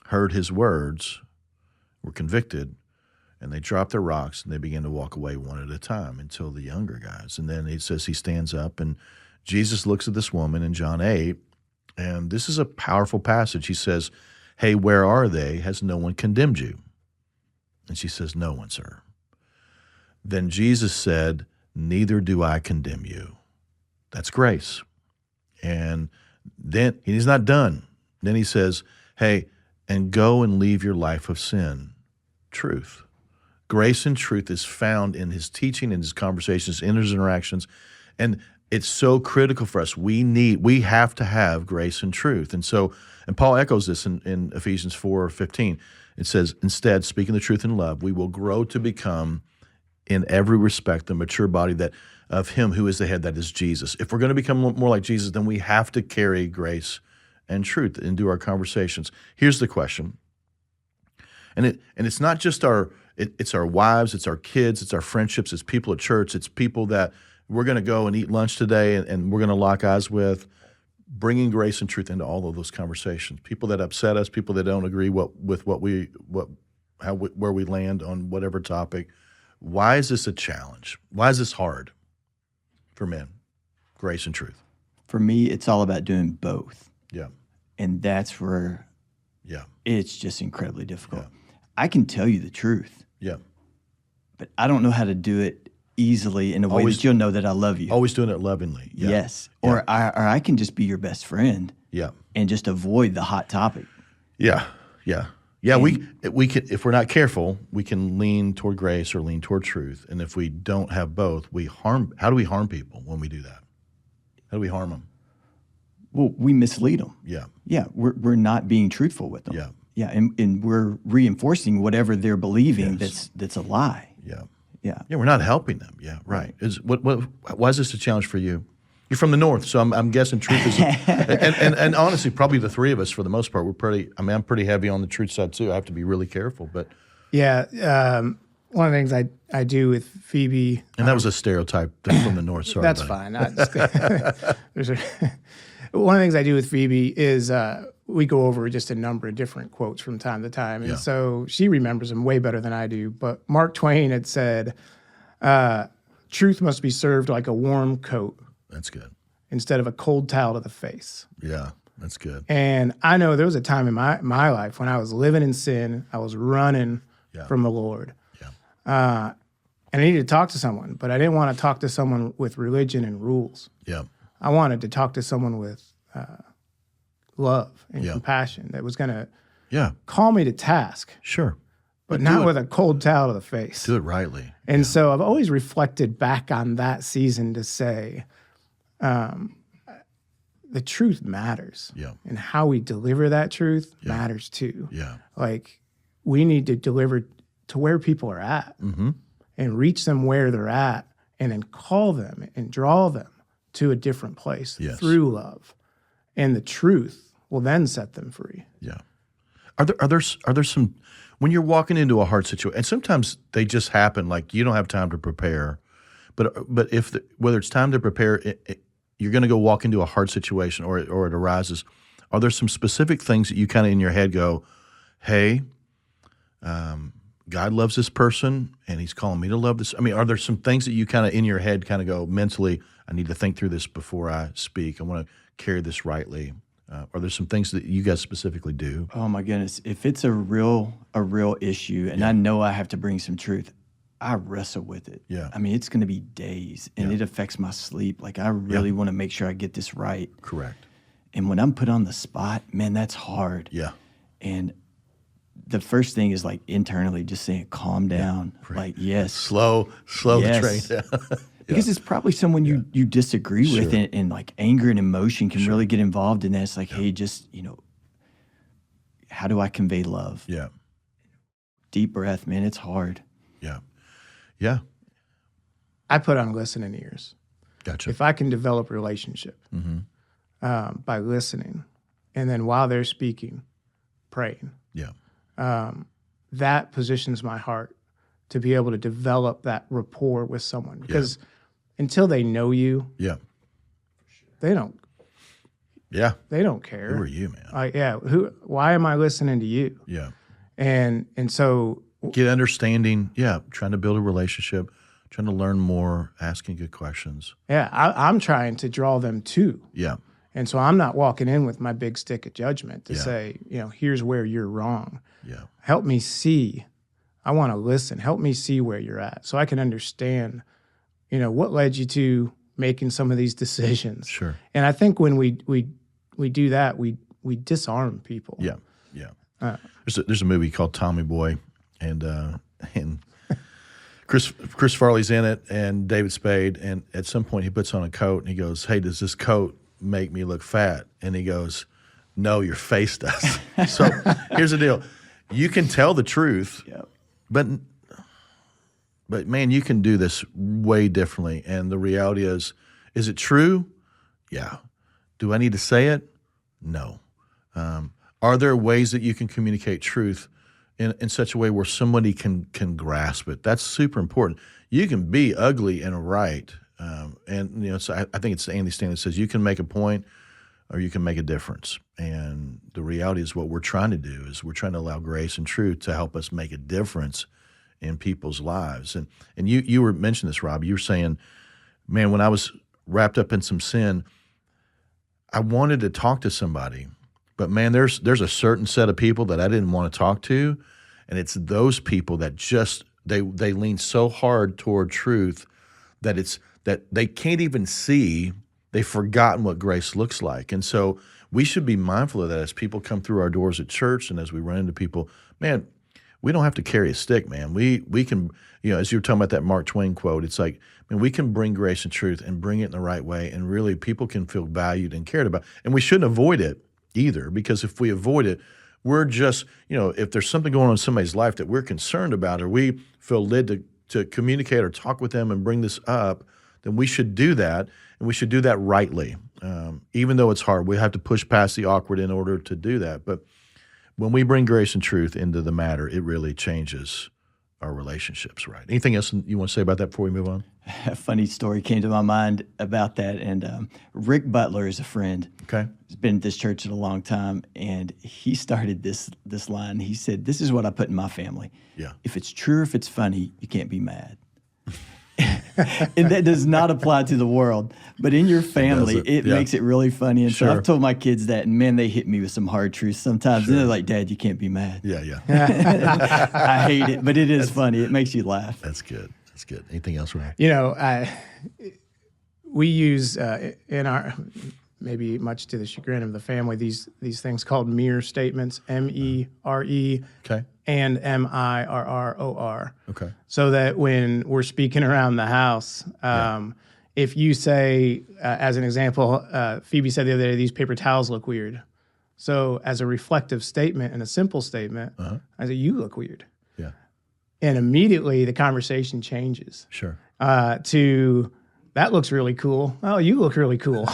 heard his words, were convicted, and they dropped their rocks and they began to walk away one at a time until the younger guys. And then it says he stands up, and Jesus looks at this woman in John 8, and this is a powerful passage. He says, "Hey, where are they? Has no one condemned you?" And she says, "No one, sir." Then Jesus said, "Neither do I condemn you." That's grace. And then he's not done. Then he says, "Hey, and go and leave your life of sin." Truth. Grace and truth is found in his teaching, in his conversations, in his interactions. And it's so critical for us. We have to have grace and truth. And Paul echoes this in Ephesians 4:15. It says, "Instead, speaking the truth in love, we will grow to become in every respect the mature body of him who is the head, that is Jesus." If we're going to become more like Jesus, then we have to carry grace and truth into our conversations. Here's the question. And it's not just it's our wives, it's our kids, it's our friendships, it's people at church, it's people that we're going to go and eat lunch today and we're going to lock eyes with, bringing grace and truth into all of those conversations. People that upset us, people that don't agree with where we land on whatever topic. Why is this a challenge? Why is this hard for men? Grace and truth. For me, it's all about doing both. Yeah. And that's where it's just incredibly difficult. Yeah. I can tell you the truth. Yeah. But I don't know how to do it easily in a way that you'll know that I love you. Always doing it lovingly. Yeah. Yes. Yeah. Or I can just be your best friend. Yeah. And just avoid the hot topic. Yeah. Yeah. Yeah. We can, if we're not careful, we can lean toward grace or lean toward truth. And if we don't have both, how do we harm people when we do that? How do we harm them? Well, we mislead them. Yeah. Yeah. We're not being truthful with them. Yeah. Yeah. And we're reinforcing whatever they're believing that's a lie. Yeah. Yeah. Yeah, we're not helping them. Yeah, right. Why is this a challenge for you? You're from the north, so I'm guessing truth is, and honestly, probably the three of us for the most part, I'm pretty heavy on the truth side too. I have to be really careful, but yeah, one of the things I do with Phoebe, and that was a stereotype from the north. Sorry, that's buddy. fine. One of the things I do with Phoebe is we go over just a number of different quotes from time to time. And so she remembers them way better than I do. But Mark Twain had said, truth must be served like a warm coat. That's good. Instead of a cold towel to the face. Yeah, that's good. And I know there was a time in my life when I was living in sin. I was running from the Lord. Yeah. And I needed to talk to someone, but I didn't want to talk to someone with religion and rules. Yeah. I wanted to talk to someone with love and compassion that was going to call me to task. Sure. But not with a cold towel to the face. Do it rightly. And so I've always reflected back on that season to say the truth matters. Yeah. And how we deliver that truth matters too. Yeah. Like we need to deliver to where people are at and reach them where they're at and then call them and draw them to a different place through love. And the truth will then set them free. Yeah. Are there some, when you're walking into a hard situation, and sometimes they just happen, like you don't have time to prepare, but whether it's time to prepare, you're going to go walk into a hard situation or it arises, are there some specific things that you kind of in your head go, hey, God loves this person and he's calling me to love this? I mean, are there some things that you kind of in your head kind of go mentally, I need to think through this before I speak. I want to carry this rightly. Are there some things that you guys specifically do? Oh my goodness. If it's a real issue and I know I have to bring some truth, I wrestle with it. Yeah. I mean, it's going to be days and it affects my sleep. Like I really want to make sure I get this right. Correct. And when I'm put on the spot, man, that's hard. Yeah. And the first thing is like internally just saying, calm down. Like, yes. Slow the train down. Because it's probably someone you disagree with, and like anger and emotion can really get involved in that. It's like, hey, just, how do I convey love? Yeah. Deep breath, man, it's hard. Yeah. Yeah. I put on listening ears. Gotcha. If I can develop a relationship by listening, and then while they're speaking, praying, that positions my heart to be able to develop that rapport with someone. Because until they know you, they don't. Yeah. They don't care. Who are you, man? Why am I listening to you? Yeah. And so get understanding. Yeah. Trying to build a relationship, trying to learn more, asking good questions. Yeah. I'm trying to draw them too. Yeah. And so I'm not walking in with my big stick of judgment to say, here's where you're wrong. Yeah. Help me see. I want to listen. Help me see where you're at so I can understand, what led you to making some of these decisions. Sure. And I think when we do that, we disarm people. Yeah. Yeah. There's a movie called Tommy Boy, and Chris Farley's in it, and David Spade, and at some point he puts on a coat and he goes, "Hey, does this coat make me look fat?" And he goes, "No, your face does." So here's the deal. You can tell the truth, but man, you can do this way differently. And the reality is it true? Yeah. Do I need to say it? No. Are there ways that you can communicate truth in such a way where somebody can grasp it? That's super important. You can be ugly and right. So I think it's Andy Stanley says you can make a point or you can make a difference. And the reality is what we're trying to do is we're trying to allow grace and truth to help us make a difference in people's lives. And you were mentioning this, Rob. You were saying, man, when I was wrapped up in some sin, I wanted to talk to somebody. But man, there's a certain set of people that I didn't want to talk to. And it's those people that just they lean so hard toward truth that they can't even see. They've forgotten what grace looks like. And so we should be mindful of that as people come through our doors at church and as we run into people. Man, we don't have to carry a stick, man. We can, as you were talking about that Mark Twain quote, it's like, man, we can bring grace and truth and bring it in the right way, and really people can feel valued and cared about. And we shouldn't avoid it either, because if we avoid it, we're just, if there's something going on in somebody's life that we're concerned about, or we feel led to communicate or talk with them and bring this up, then we should do that, and we should do that rightly. Even though it's hard, we have to push past the awkward in order to do that. But when we bring grace and truth into the matter, it really changes our relationships, right? Anything else you want to say about that before we move on? A funny story came to my mind about that. And Rick Butler is a friend. Okay. He's been at this church a long time. And he started this line. He said, "This is what I put in my family. Yeah. If it's true, if it's funny, you can't be mad." And that does not apply to the world, but in your family, it makes it really funny. And so I've told my kids that, and man, they hit me with some hard truths sometimes. And they're like, "Dad, you can't be mad." Yeah. I hate it, but it is funny. It makes you laugh. That's good. Anything else, Ryan? We use in our, maybe much to the chagrin of the family, these things called mirror statements, MERE. Okay. And MIRROR. Okay. So that when we're speaking around the house, if you say, as an example, Phoebe said the other day, "These paper towels look weird." So as a reflective statement and a simple statement, I say, "You look weird." Yeah. And immediately the conversation changes. Sure. To, "That looks really cool." "Oh, you look really cool."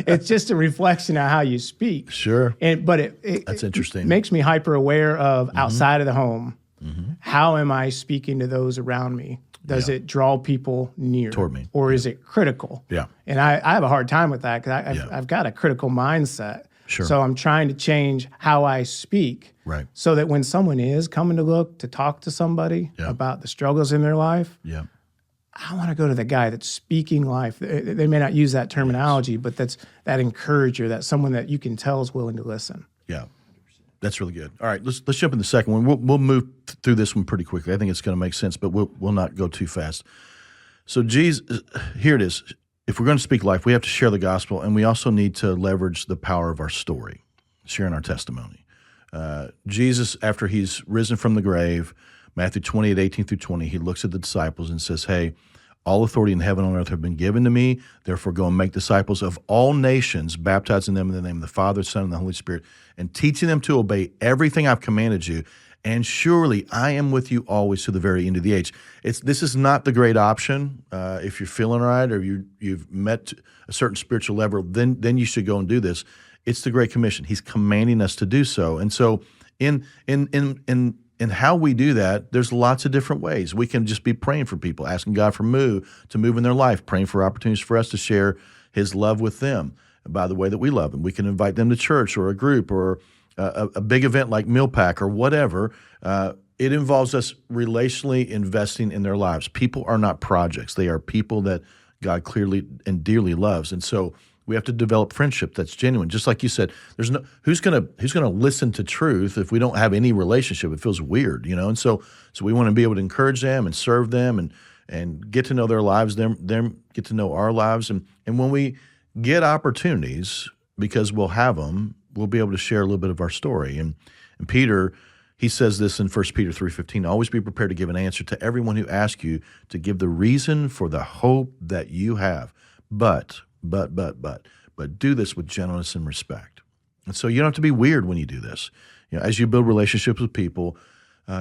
It's just a reflection of how you speak. Sure. But that's interesting. It makes me hyper aware of outside of the home. How am I speaking to those around me? Does it draw people near toward me, or is it critical? Yeah. And I have a hard time with that because I've got a critical mindset. Sure. So I'm trying to change how I speak, right, so that when someone is coming to talk to somebody about the struggles in their life, I want to go to the guy that's speaking life. They may not use that terminology, but that's that encourager, that's someone that you can tell is willing to listen. Yeah, that's really good. All right, let's jump in the second one. We'll move through this one pretty quickly. I think it's going to make sense, but we'll not go too fast. So Jesus, here it is. If we're going to speak life, we have to share the gospel, and we also need to leverage the power of our story, sharing our testimony. Jesus, after he's risen from the grave, Matthew 28:18-20, he looks at the disciples and says, hey, all authority in heaven and on earth have been given to me. Therefore, go and make disciples of all nations, baptizing them in the name of the Father, Son, and the Holy Spirit, and teaching them to obey everything I've commanded you. And surely I am with you always to the very end of the age. This is not the great option. If you're feeling right or you've met a certain spiritual level, then you should go and do this. It's the Great Commission. He's commanding us to do so. And so in how we do that, there's lots of different ways. We can just be praying for people, asking God to move in their life, praying for opportunities for us to share his love with them by the way that we love them. We can invite them to church or a group or a big event like Meal Pack or whatever. It involves us relationally investing in their lives. People are not projects. They are people that God clearly and dearly loves. And so we have to develop friendship that's genuine. Just like you said, there's no who's gonna listen to truth if we don't have any relationship. It feels weird, And so we want to be able to encourage them and serve them and get to know their lives, them get to know our lives. And when we get opportunities, because we'll have them, we'll be able to share a little bit of our story. And Peter, he says this in 1 Peter 3:15, always be prepared to give an answer to everyone who asks you to give the reason for the hope that you have. But do this with gentleness and respect. And so you don't have to be weird when you do this. As you build relationships with people,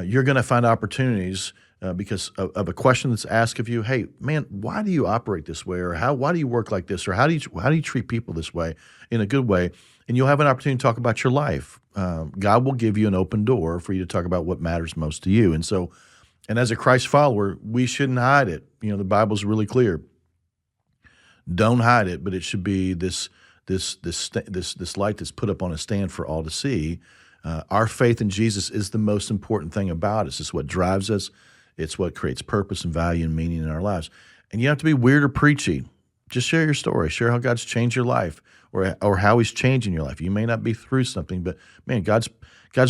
you're going to find opportunities because of a question that's asked of you. Hey, man, why do you operate this way? Or why do you work like this? Or how do you treat people this way in a good way? And you'll have an opportunity to talk about your life. God will give you an open door for you to talk about what matters most to you. And as a Christ follower, we shouldn't hide it. The Bible's really clear. Don't hide it, but it should be this light that's put up on a stand for all to see. Our faith in Jesus is the most important thing about us. It's what drives us. It's what creates purpose and value and meaning in our lives. And you don't have to be weird or preachy. Just share your story. Share how God's changed your life or how he's changing your life. You may not be through something, but man, God's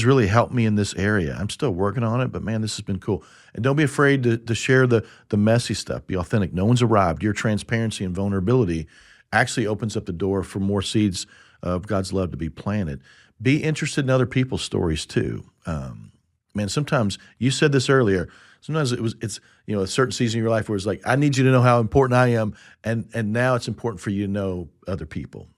really helped me in this area. I'm still working on it, but man, this has been cool. And don't be afraid to share the messy stuff. Be authentic. No one's arrived. Your transparency and vulnerability actually opens up the door for more seeds of God's love to be planted. Be interested in other people's stories too. Man, sometimes, you said this earlier, sometimes it's a certain season in your life where it's like, I need you to know how important I am, and now it's important for you to know other people.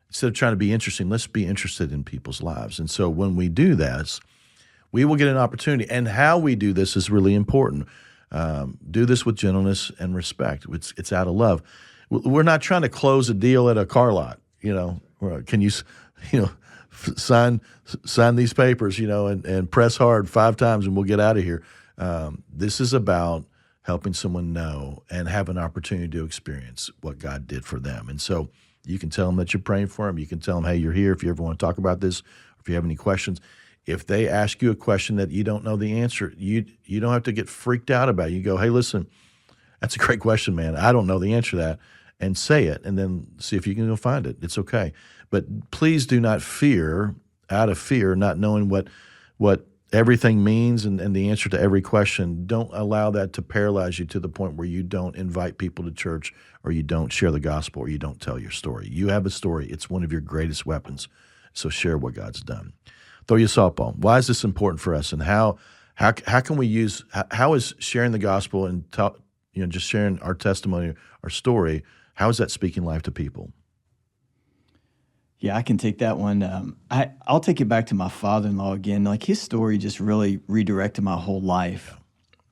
Instead of trying to be interesting, let's be interested in people's lives. And so when we do this, we will get an opportunity. And how we do this is really important. Do this with gentleness and respect. It's out of love. We're not trying to close a deal at a car lot. Can you sign these papers, and press hard 5 times and we'll get out of here. This is about helping someone know and have an opportunity to experience what God did for them. And so you can tell them that you're praying for them. You can tell them, hey, you're here if you ever want to talk about this, or if you have any questions. If they ask you a question that you don't know the answer, you don't have to get freaked out about it. You go, hey, listen, that's a great question, man. I don't know the answer to that. And say it, and then see if you can go find it. It's okay. But please do not fear, out of fear, not knowing what everything means and the answer to every question. Don't allow that to paralyze you to the point where you don't invite people to church, or you don't share the gospel, or you don't tell your story. You have a story. It's one of your greatest weapons. So share what God's done. Throw you a softball. Why is this important for us, and how can we use, how is sharing the gospel and just sharing our testimony, our story, how is that speaking life to people? Yeah, I can take that one. I'll take it back to my father-in-law again. Like, his story just really redirected my whole life.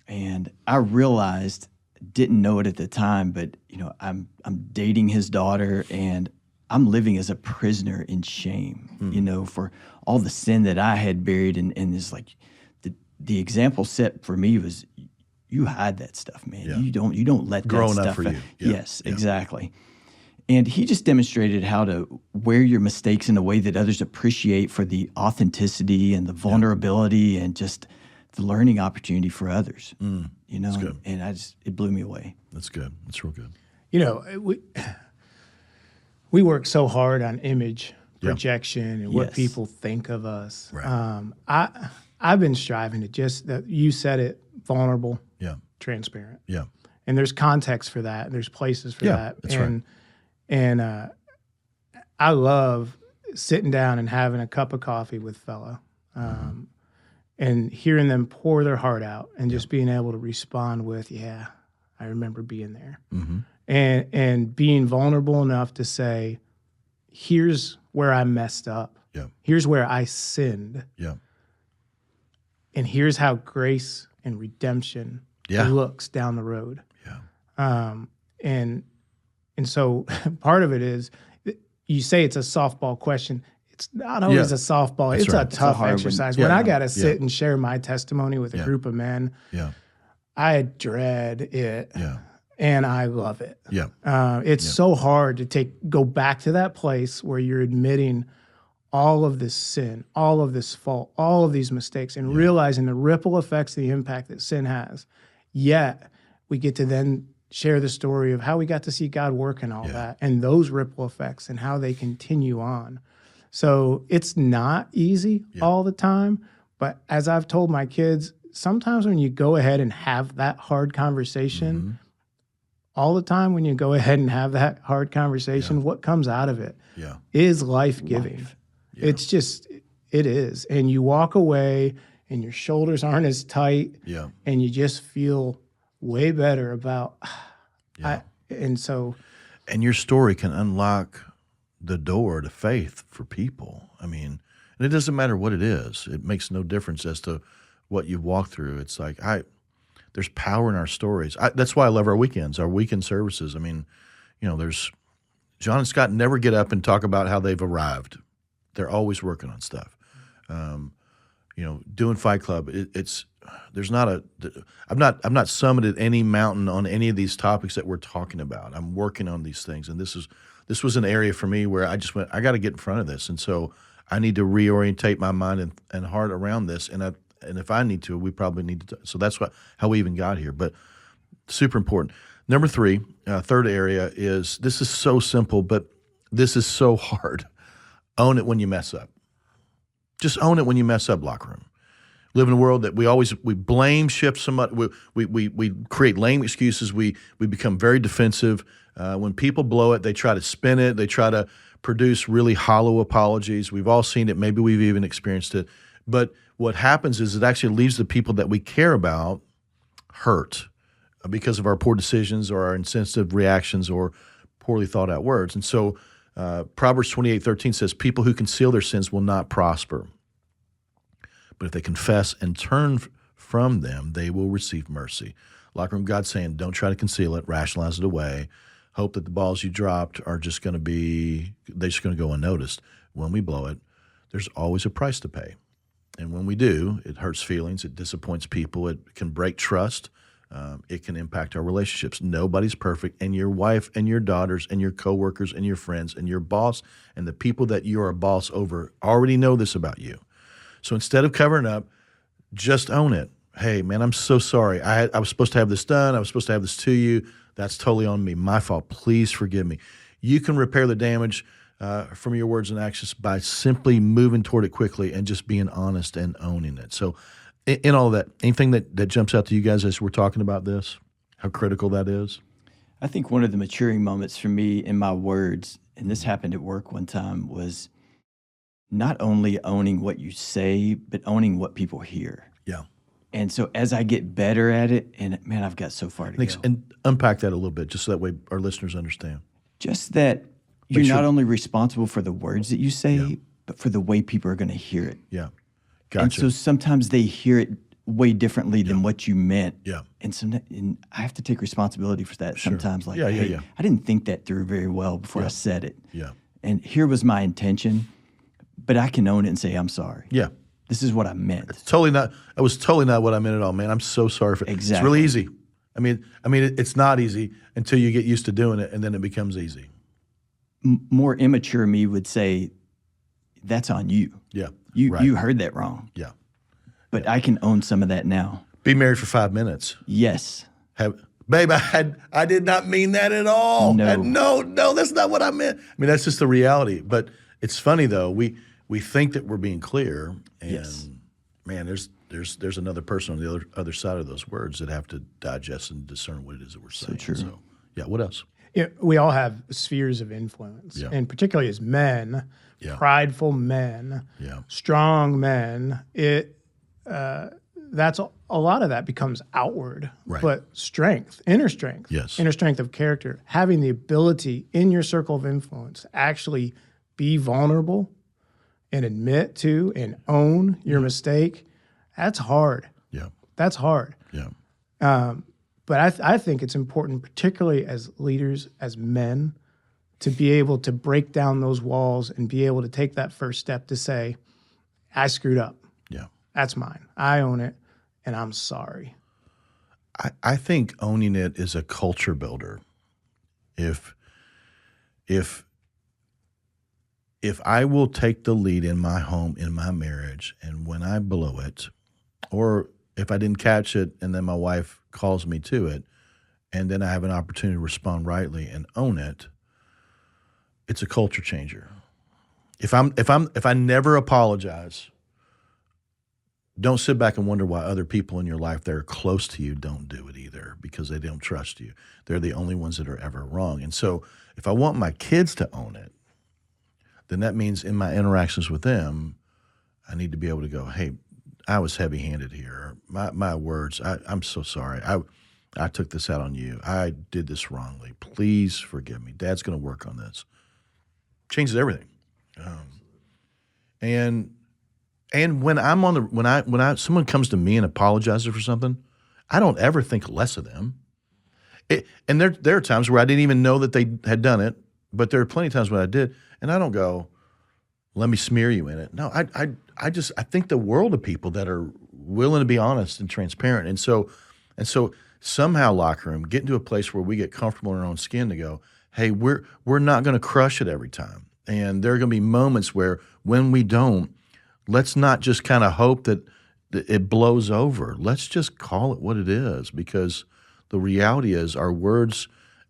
Yeah. And I realized, didn't know it at the time, but I'm dating his daughter, and I'm living as a prisoner in shame, for all the sin that I had buried. And it's like the example set for me was, you hide that stuff, man. Yeah. You don't let Growing that up stuff for you. Yeah. Yes, yeah. Exactly. And he just demonstrated how to wear your mistakes in a way that others appreciate, for the authenticity and the vulnerability and just the learning opportunity for others. you know, and it blew me away. That's good. That's real good. You know, we work so hard on image projection and what people think of us. Right. I've been striving to just that you said it, vulnerable, transparent. Yeah. And there's context for that. There's places for that. That's right. And I love sitting down and having a cup of coffee with fella, and hearing them pour their heart out and just being able to respond with, yeah, I remember being there. Mm-hmm. And being vulnerable enough to say, here's where I messed up. Yeah. Here's where I sinned. Yeah. And here's how grace and redemption looks down the road. Yeah. And so part of it is, you say it's a softball question. It's not always a softball. That's it's right. a tough exercise. When I got to sit and share my testimony with a group of men, I dread it. Yeah. And I love it. Yeah. It's so hard to go back to that place where you're admitting all of this sin, all of this fault, all of these mistakes, and realizing the ripple effects, the impact that sin has. Yet we get to then share the story of how we got to see God work in all that and those ripple effects and how they continue on. So it's not easy all the time, but as I've told my kids, sometimes when you go ahead and have that hard conversation, all the time when you go ahead and have that hard conversation, what comes out of it is life-giving. Yeah. It's just, it is. And you walk away and your shoulders aren't as tight and you just feel way better about, and your story can unlock the door to faith for people. I mean, and it doesn't matter what it is. It makes no difference as to what you've walked through. It's like, there's power in our stories. That's why I love our weekends, our weekend services. I mean, you know, there's John and Scott never get up and talk about how they've arrived. They're always working on stuff. You know, doing Fight Club, I'm not summited any mountain on any of these topics that we're talking about. I'm working on these things, and this was an area for me where I just went, I got to get in front of this, and so I need to reorientate my mind and heart around this, and if I need to, we probably need to. So that's how we even got here. But super important. Number 3, third area is, this is so simple, but this is so hard. Own it when you mess up. Just own it when you mess up, locker room. Live in a world that we blame shift somewhat. We create lame excuses. We become very defensive. When people blow it, they try to spin it. They try to produce really hollow apologies. We've all seen it. Maybe we've even experienced it. But what happens is it actually leaves the people that we care about hurt because of our poor decisions or our insensitive reactions or poorly thought out words. And so Proverbs 28:13 says, people who conceal their sins will not prosper. But if they confess and turn from them, they will receive mercy. Locker room, God's saying, don't try to conceal it, rationalize it away. Hope that the balls you dropped are just going to go unnoticed. When we blow it, there's always a price to pay. And when we do, it hurts feelings, it disappoints people, it can break trust, it can impact our relationships. Nobody's perfect, and your wife and your daughters and your coworkers and your friends and your boss and the people that you're a boss over already know this about you. So instead of covering up, just own it. Hey, man, I'm so sorry. I was supposed to have this done. I was supposed to have this to you. That's totally on me. My fault. Please forgive me. You can repair the damage from your words and actions by simply moving toward it quickly and just being honest and owning it. So in all of that, anything that jumps out to you guys as we're talking about this, how critical that is? I think one of the maturing moments for me in my words, and this happened at work one time, was not only owning what you say, but owning what people hear. Yeah. And so as I get better at it, and man, I've got so far to go. And unpack that a little bit, just so that way our listeners understand. Just that you're not only responsible for the words that you say, but for the way people are going to hear it. Yeah. Gotcha. And so sometimes they hear it way differently than what you meant. Yeah. And I have to take responsibility for that sometimes. Like, I didn't think that through very well before I said it. Yeah. And here was my intention, but I can own it and say, I'm sorry. Yeah. This is what I meant. It was totally not what I meant at all, man. I'm so sorry for it. Exactly. It's really easy. I mean, it's not easy until you get used to doing it, and then it becomes easy. More immature me would say, that's on you. Yeah. You heard that wrong. Yeah. But I can own some of that now. Be married for 5 minutes. Yes. Babe, I did not mean that at all. No, that's not what I meant. I mean, that's just the reality. But it's funny though. We think that we're being clear, and man, there's another person on the other side of those words that have to digest and discern what it is that we're saying. So true. So, yeah. What else? Yeah, we all have spheres of influence, and particularly as men, prideful men, strong men. That's a lot of that becomes outward, but strength, inner strength, inner strength of character, having the ability in your circle of influence to actually be vulnerable and admit to and own your mistake. That's hard. Yeah, that's hard. Yeah. But I think it's important, particularly as leaders, as men, to be able to break down those walls and be able to take that first step to say, I screwed up. Yeah. That's mine. I own it, and I'm sorry. I think owning it is a culture builder. If I will take the lead in my home, in my marriage, and when I blow it, or if I didn't catch it and then my wife calls me to it, and then I have an opportunity to respond rightly and own it, it's a culture changer. If I never apologize, don't sit back and wonder why other people in your life that are close to you don't do it either, because they don't trust you. They're the only ones that are ever wrong. And so if I want my kids to own it, then that means in my interactions with them, I need to be able to go, hey, I was heavy-handed here. My words, I'm so sorry. I took this out on you. I did this wrongly. Please forgive me. Dad's going to work on this. Changes everything. And when I'm on the when someone comes to me and apologizes for something, I don't ever think less of them. And there are times where I didn't even know that they had done it, but there are plenty of times when I did, and I don't go, let me smear you in it. No, I think the world of people that are willing to be honest and transparent. And so somehow, locker room, get into a place where we get comfortable in our own skin to go, hey, we're not going to crush it every time. And there are going to be moments where when we don't, let's not just kind of hope that it blows over. Let's just call it what it is, because the reality is our words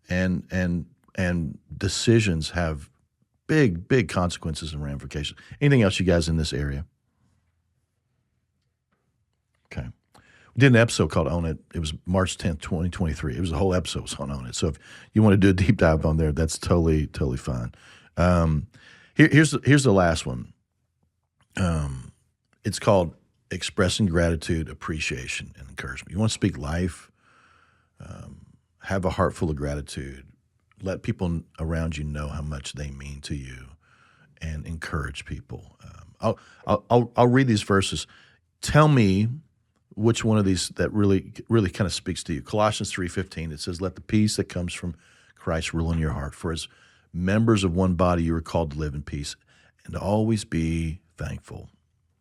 and decisions have big consequences and ramifications. Anything else, you guys, in this area? Okay. We did an episode called Own It. It was March 10th, 2023. It was a whole episode was on Own It. So if you want to do a deep dive on there, that's totally fine. Here's the last one. It's called Expressing Gratitude, Appreciation, and Encouragement. You want to speak life, have a heart full of gratitude, let people around you know how much they mean to you, and encourage people. I'll read these verses. Tell me which one of these that really kind of speaks to you. Colossians 3:15, it says, let the peace that comes from Christ rule in your heart. For as members of one body, you are called to live in peace and to always be thankful.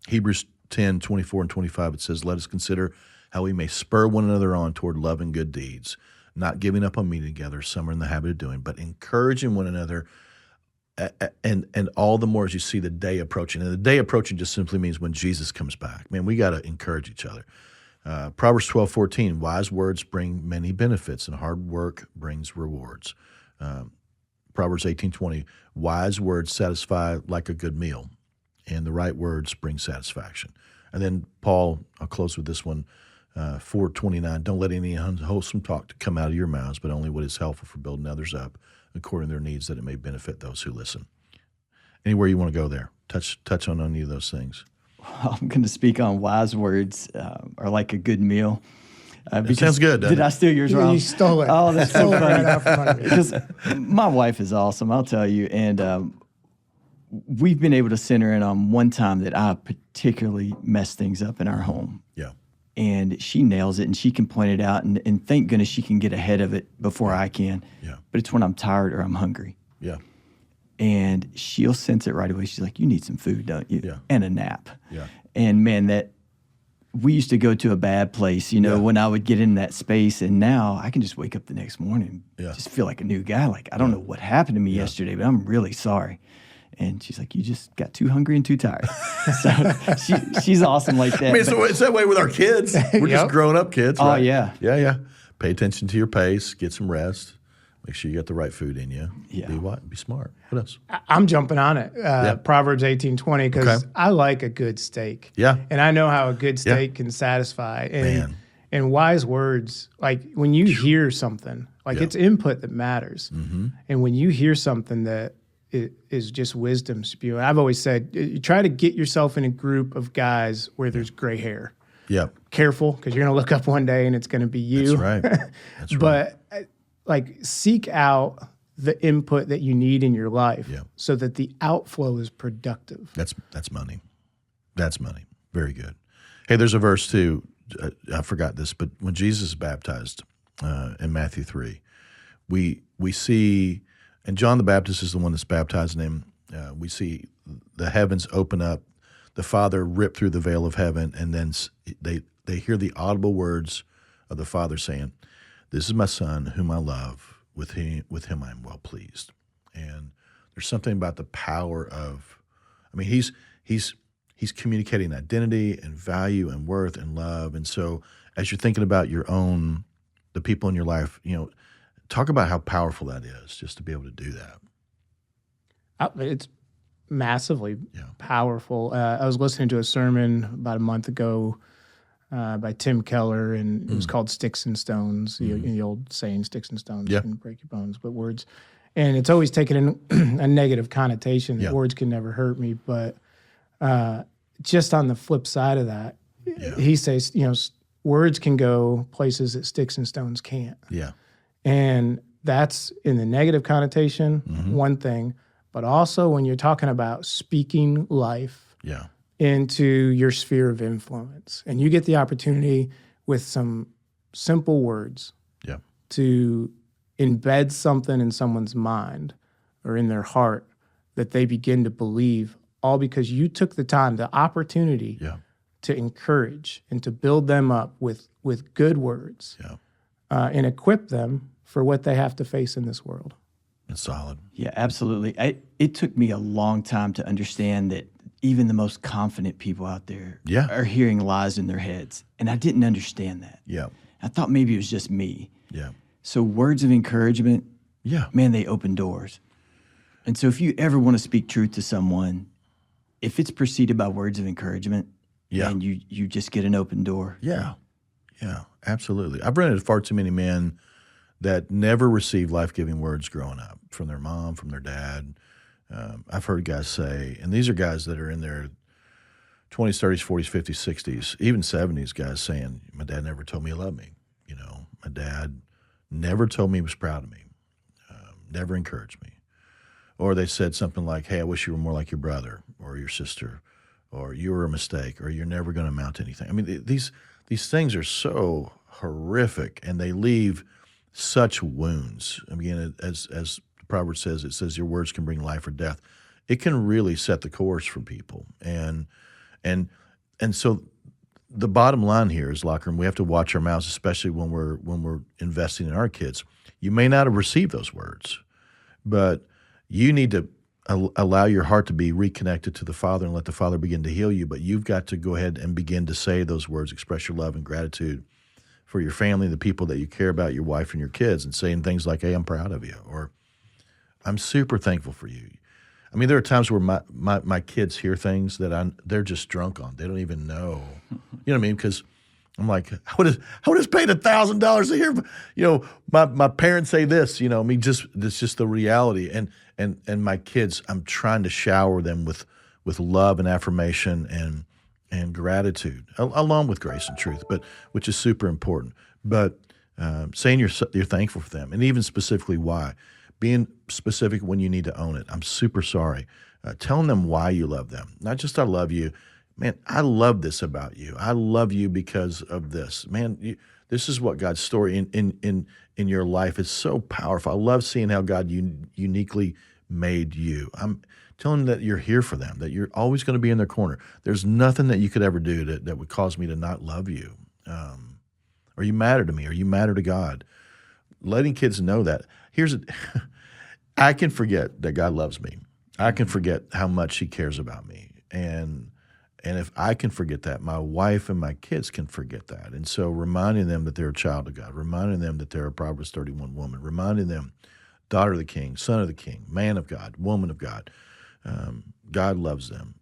Hebrews 10:24 and 25, it says, let us consider how we may spur one another on toward love and good deeds, not giving up on meeting together, some are in the habit of doing, but encouraging one another, and all the more as you see the day approaching. And the day approaching just simply means when Jesus comes back. Man, we got to encourage each other. Proverbs 12:14, wise words bring many benefits, and hard work brings rewards. Proverbs 18:20, wise words satisfy like a good meal, and the right words bring satisfaction. And then Paul, I'll close with this one, 4:29, don't let any unwholesome talk come out of your mouths, but only what is helpful for building others up according to their needs, that it may benefit those who listen. Anywhere you want to go there, touch on any of those things. I'm going to speak on wise words are like a good meal. It sounds good, doesn't it? Did I steal yours, Rob? You stole it. Oh, that's so funny. Right out from under me. Because my wife is awesome, I'll tell you. And we've been able to center in on one time that I particularly messed things up in our home. Yeah. And she nails it, and she can point it out, and thank goodness she can get ahead of it before I can. Yeah. But it's when I'm tired or I'm hungry. Yeah. And she'll sense it right away. She's like, you need some food, don't you? Yeah. And a nap. Yeah. And man, that we used to go to a bad place, when I would get in that space, and now I can just wake up the next morning and just feel like a new guy. Like, I don't know what happened to me yesterday, but I'm really sorry. And she's like, you just got too hungry and too tired. So she's awesome like that. I mean, so it's that way with our kids. We're just grown up kids, right? Oh, yeah. Yeah. Pay attention to your pace. Get some rest. Make sure you got the right food in you. Yeah. Be smart. What else? I'm jumping on it. Proverbs 18:20, because I like a good steak. Yeah. And I know how a good steak can satisfy. And wise words, like when you hear something, like it's input that matters. Mm-hmm. And when you hear something that is just wisdom spewing, I've always said, you try to get yourself in a group of guys where there's gray hair. Yeah. Careful, because you're going to look up one day and it's going to be you. That's right. That's right. But like, seek out the input that you need in your life so that the outflow is productive. That's money. That's money. Very good. Hey, there's a verse too. I forgot this, but when Jesus is baptized in Matthew 3, we see, and John the Baptist is the one that's baptizing him. We see the heavens open up, the Father rip through the veil of heaven, and then they hear the audible words of the Father saying, "This is my Son, whom I love. With him I am well pleased." And there's something about the power of, I mean, he's communicating identity and value and worth and love. And so as you're thinking about the people in your life, talk about how powerful that is, just to be able to do that. It's massively powerful. I was listening to a sermon about a month ago by Tim Keller, and it was called Sticks and Stones, the old saying, sticks and stones can break your bones, but words. And it's always taken a negative connotation. Words can never hurt me, but just on the flip side of that, he says, words can go places that sticks and stones can't. Yeah. And that's in the negative connotation, one thing, but also when you're talking about speaking life into your sphere of influence, and you get the opportunity with some simple words to embed something in someone's mind or in their heart that they begin to believe, all because you took the time, the opportunity to encourage and to build them up with good words and equip them for what they have to face in this world. It's solid. Yeah, absolutely. It took me a long time to understand that even the most confident people out there are hearing lies in their heads. And I didn't understand that. Yeah. I thought maybe it was just me. Yeah. So words of encouragement, man, they open doors. And so if you ever want to speak truth to someone, if it's preceded by words of encouragement, and you just get an open door. Yeah. Yeah, absolutely. I've run into far too many men that never received life-giving words growing up from their mom, from their dad. I've heard guys say, and these are guys that are in their 20s, 30s, 40s, 50s, 60s, even 70s, guys saying, my dad never told me he loved me. My dad never told me he was proud of me, never encouraged me. Or they said something like, hey, I wish you were more like your brother or your sister, or you were a mistake, or you're never going to amount to anything. I mean, these things are so horrific, and they leave such wounds. I mean, as the proverb says, it says your words can bring life or death. It can really set the course for people. And so the bottom line here is, locker room, we have to watch our mouths, especially when we're investing in our kids. You may not have received those words, but you need to allow your heart to be reconnected to the Father and let the Father begin to heal you. But you've got to go ahead and begin to say those words, express your love and gratitude for your family, the people that you care about, your wife and your kids, and saying things like, hey, I'm proud of you, or I'm super thankful for you. I mean, there are times where my kids hear things that they're just drunk on. They don't even know. You know what I mean? Because I'm like, I would have paid $1,000 a year. My parents say this. I mean, it's just the reality. And my kids, I'm trying to shower them with love and affirmation and gratitude, along with grace and truth, but which is super important. But saying you're thankful for them, and even specifically why. Being specific when you need to own it. I'm super sorry. Telling them why you love them. Not just I love you. Man, I love this about you. I love you because of this. Man, this is what God's story in your life is so powerful. I love seeing how God uniquely made you. I'm telling them that you're here for them, that you're always going to be in their corner. There's nothing that you could ever do that would cause me to not love you. Or you matter to me, or you matter to God. Letting kids know that. I can forget that God loves me. I can forget how much he cares about me. And if I can forget that, my wife and my kids can forget that. And so reminding them that they're a child of God, reminding them that they're a Proverbs 31 woman, reminding them, daughter of the king, son of the king, man of God, woman of God. God loves them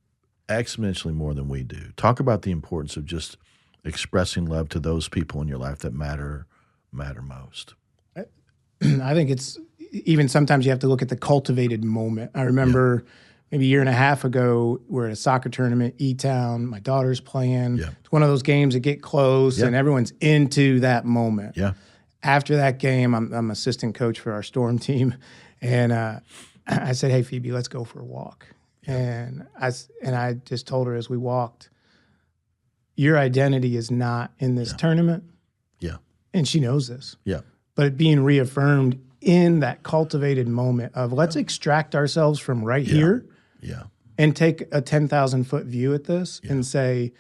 exponentially more than we do. Talk about the importance of just expressing love to those people in your life that matter most. I think it's even sometimes you have to look at the cultivated moment. I remember maybe a year and a half ago, we're at a soccer tournament, E-Town. My daughter's playing. Yeah. It's one of those games that get close and everyone's into that moment. Yeah. After that game, I'm assistant coach for our Storm team. And I said, hey, Phoebe, let's go for a walk. Yeah. And I just told her as we walked, your identity is not in this tournament. Yeah. And she knows this. Yeah. But being reaffirmed in that cultivated moment of let's extract ourselves from right here and take a 10,000-foot view at this and say,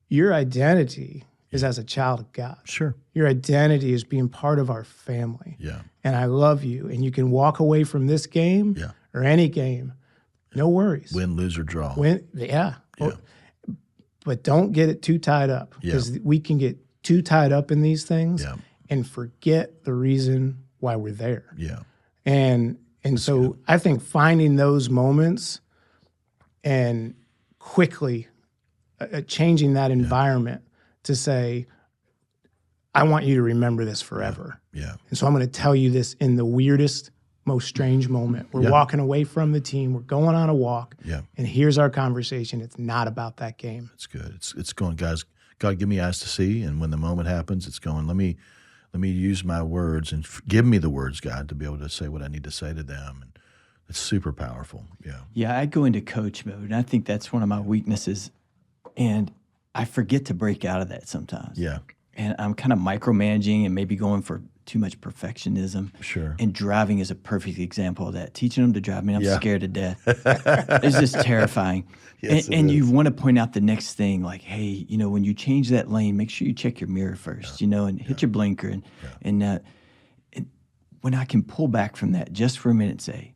your identity is as a child of God. Sure. Your identity is being part of our family. Yeah. And I love you. And you can walk away from this game or any game, no worries. Win, lose, or draw. But don't get it too tied up because we can get too tied up in these things and forget the reason why we're there. Yeah. And so good. I think finding those moments and quickly changing that environment to say, I want you to remember this forever. Yeah. And so I'm going to tell you this in the weirdest, most strange moment. We're walking away from the team. We're going on a walk. Yeah. And here's our conversation. It's not about that game. It's good. It's going, guys, God, give me eyes to see. And when the moment happens, it's going, let me use my words and give me the words, God, to be able to say what I need to say to them. And it's super powerful. Yeah. Yeah, I go into coach mode, and I think that's one of my weaknesses. And I forget to break out of that sometimes. Yeah. And I'm kind of micromanaging and maybe going for too much perfectionism. Sure. And driving is a perfect example of that. Teaching them to drive, I'm scared to death. It's just terrifying. Yes, and you want to point out the next thing, like, hey, when you change that lane, make sure you check your mirror first, and hit your blinker. And when I can pull back from that just for a minute and say,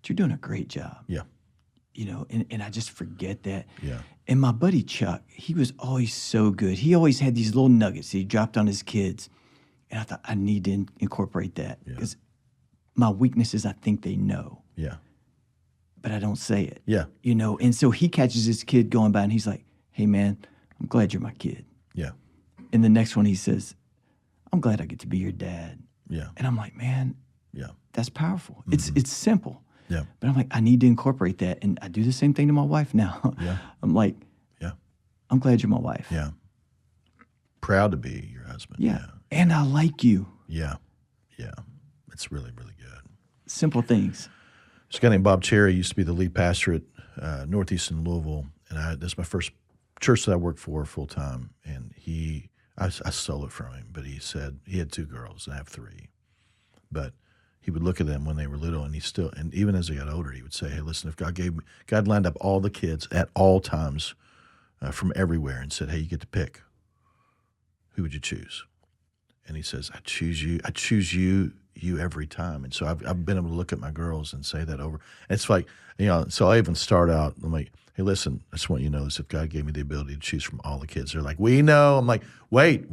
you're doing a great job. Yeah. And I just forget that. Yeah. And my buddy Chuck, he was always so good. He always had these little nuggets that he dropped on his kids. And I thought, I need to incorporate that. Because my weakness is I think they know. Yeah. But I don't say it. Yeah. And so he catches this kid going by and he's like, hey, man, I'm glad you're my kid. Yeah. And the next one he says, I'm glad I get to be your dad. Yeah. And I'm like, man, that's powerful. Mm-hmm. It's simple. Yeah. But I'm like, I need to incorporate that. And I do the same thing to my wife now. Yeah. I'm like, I'm glad you're my wife. Yeah. Proud to be your husband. Yeah. And I like you. Yeah. Yeah. It's really, really good. Simple things. This guy named Bob Cherry used to be the lead pastor at Northeastern Louisville. And this is my first church that I worked for full time. And I stole it from him, but he said he had 2 girls and I have 3. But he would look at them when they were little, and even as they got older, he would say, hey, listen, if God lined up all the kids at all times from everywhere and said, hey, you get to pick. Who would you choose? And he says, I choose you every time. And so I've been able to look at my girls and say that over. And it's like, so I even start out, I'm like, hey, listen, I just want you to know this. If God gave me the ability to choose from all the kids, they're like, we know. I'm like, wait,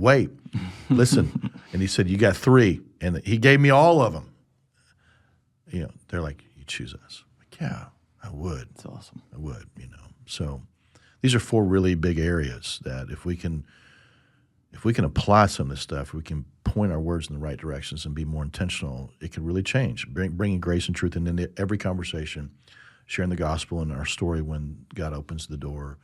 listen. And he said, you got 3. And he gave me all of them. They're like, you choose us. I'm like, yeah, I would. That's awesome. I would, So these are 4 really big areas that if we can apply some of this stuff, we can point our words in the right directions and be more intentional, it can really change. Bringing grace and truth into every conversation, sharing the gospel and our story when God opens the door,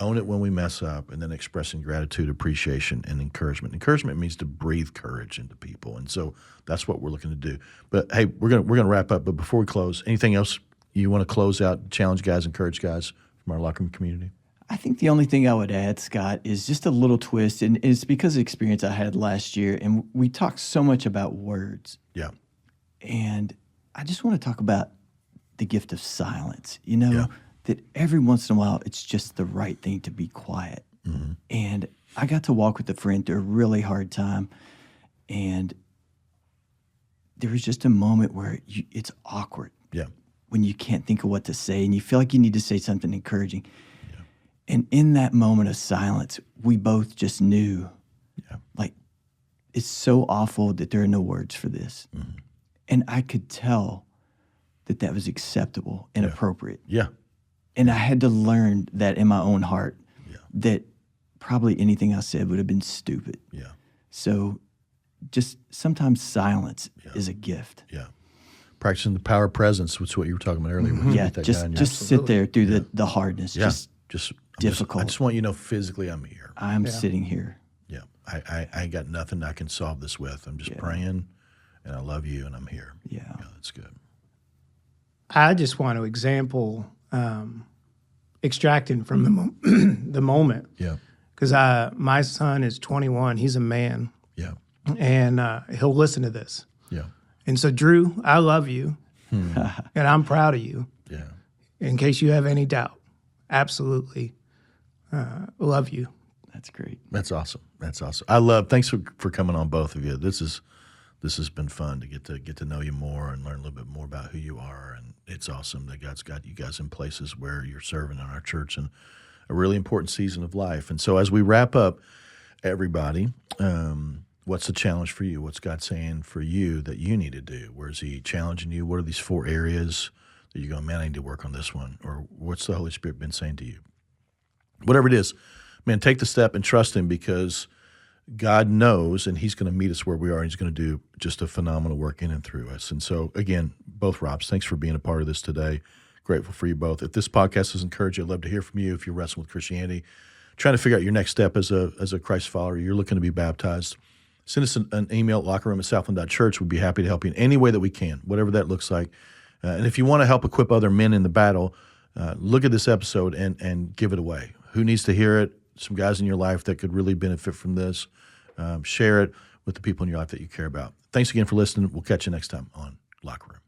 own it when we mess up, and then expressing gratitude, appreciation, and encouragement. Encouragement means to breathe courage into people, and so that's what we're looking to do. But hey, we're gonna wrap up. But before we close, anything else you want to close out, challenge guys, encourage guys from our locker room community? I think the only thing I would add, Scott, is just a little twist, and it's because of the experience I had last year, and we talked so much about words. Yeah. And I just want to talk about the gift of silence, that every once in a while, it's just the right thing to be quiet. Mm-hmm. And I got to walk with a friend through a really hard time, and there was just a moment where it's awkward. Yeah. when you can't think of what to say and you feel like you need to say something encouraging. Yeah. And in that moment of silence, we both just knew, like, it's so awful that there are no words for this. Mm-hmm. And I could tell that that was acceptable and appropriate. Yeah. And I had to learn that in my own heart, that probably anything I said would have been stupid. Yeah. So just sometimes silence is a gift. Yeah. Practicing the power of presence, which is what you were talking about earlier. Mm-hmm. Yeah, just sit there through the hardness. Yeah. Just difficult. I just want you to know physically I'm here. I'm sitting here. Yeah. I ain't got nothing I can solve this with. I'm just praying, and I love you, and I'm here. Yeah. That's good. I just want to example extracting from the moment. Yeah. Because my son is 21. He's a man. Yeah. And he'll listen to this. Yeah. And so, Drew, I love you. And I'm proud of you. Yeah. In case you have any doubt. Absolutely. Love you. That's great. That's awesome. Thanks for coming on, both of you. This has been fun to get to know you more and learn a little bit more about who you are. And it's awesome that God's got you guys in places where you're serving in our church in a really important season of life. And so as we wrap up, everybody, what's the challenge for you? What's God saying for you that you need to do? Where is he challenging you? What are these 4 areas that you're going, man, I need to work on this one? Or what's the Holy Spirit been saying to you? Whatever it is, man, take the step and trust him, because God knows, and he's going to meet us where we are, and he's going to do just a phenomenal work in and through us. And so, again, both Robs, thanks for being a part of this today. Grateful for you both. If this podcast has encouraged you, I'd love to hear from you. If you're wrestling with Christianity, trying to figure out your next step as a Christ follower, you're looking to be baptized, send us an email at lockerroom@southland.church. We'd be happy to help you in any way that we can, whatever that looks like. And if you want to help equip other men in the battle, look at this episode and give it away. Who needs to hear it? Some guys in your life that could really benefit from this. Share it with the people in your life that you care about. Thanks again for listening. We'll catch you next time on Locker Room.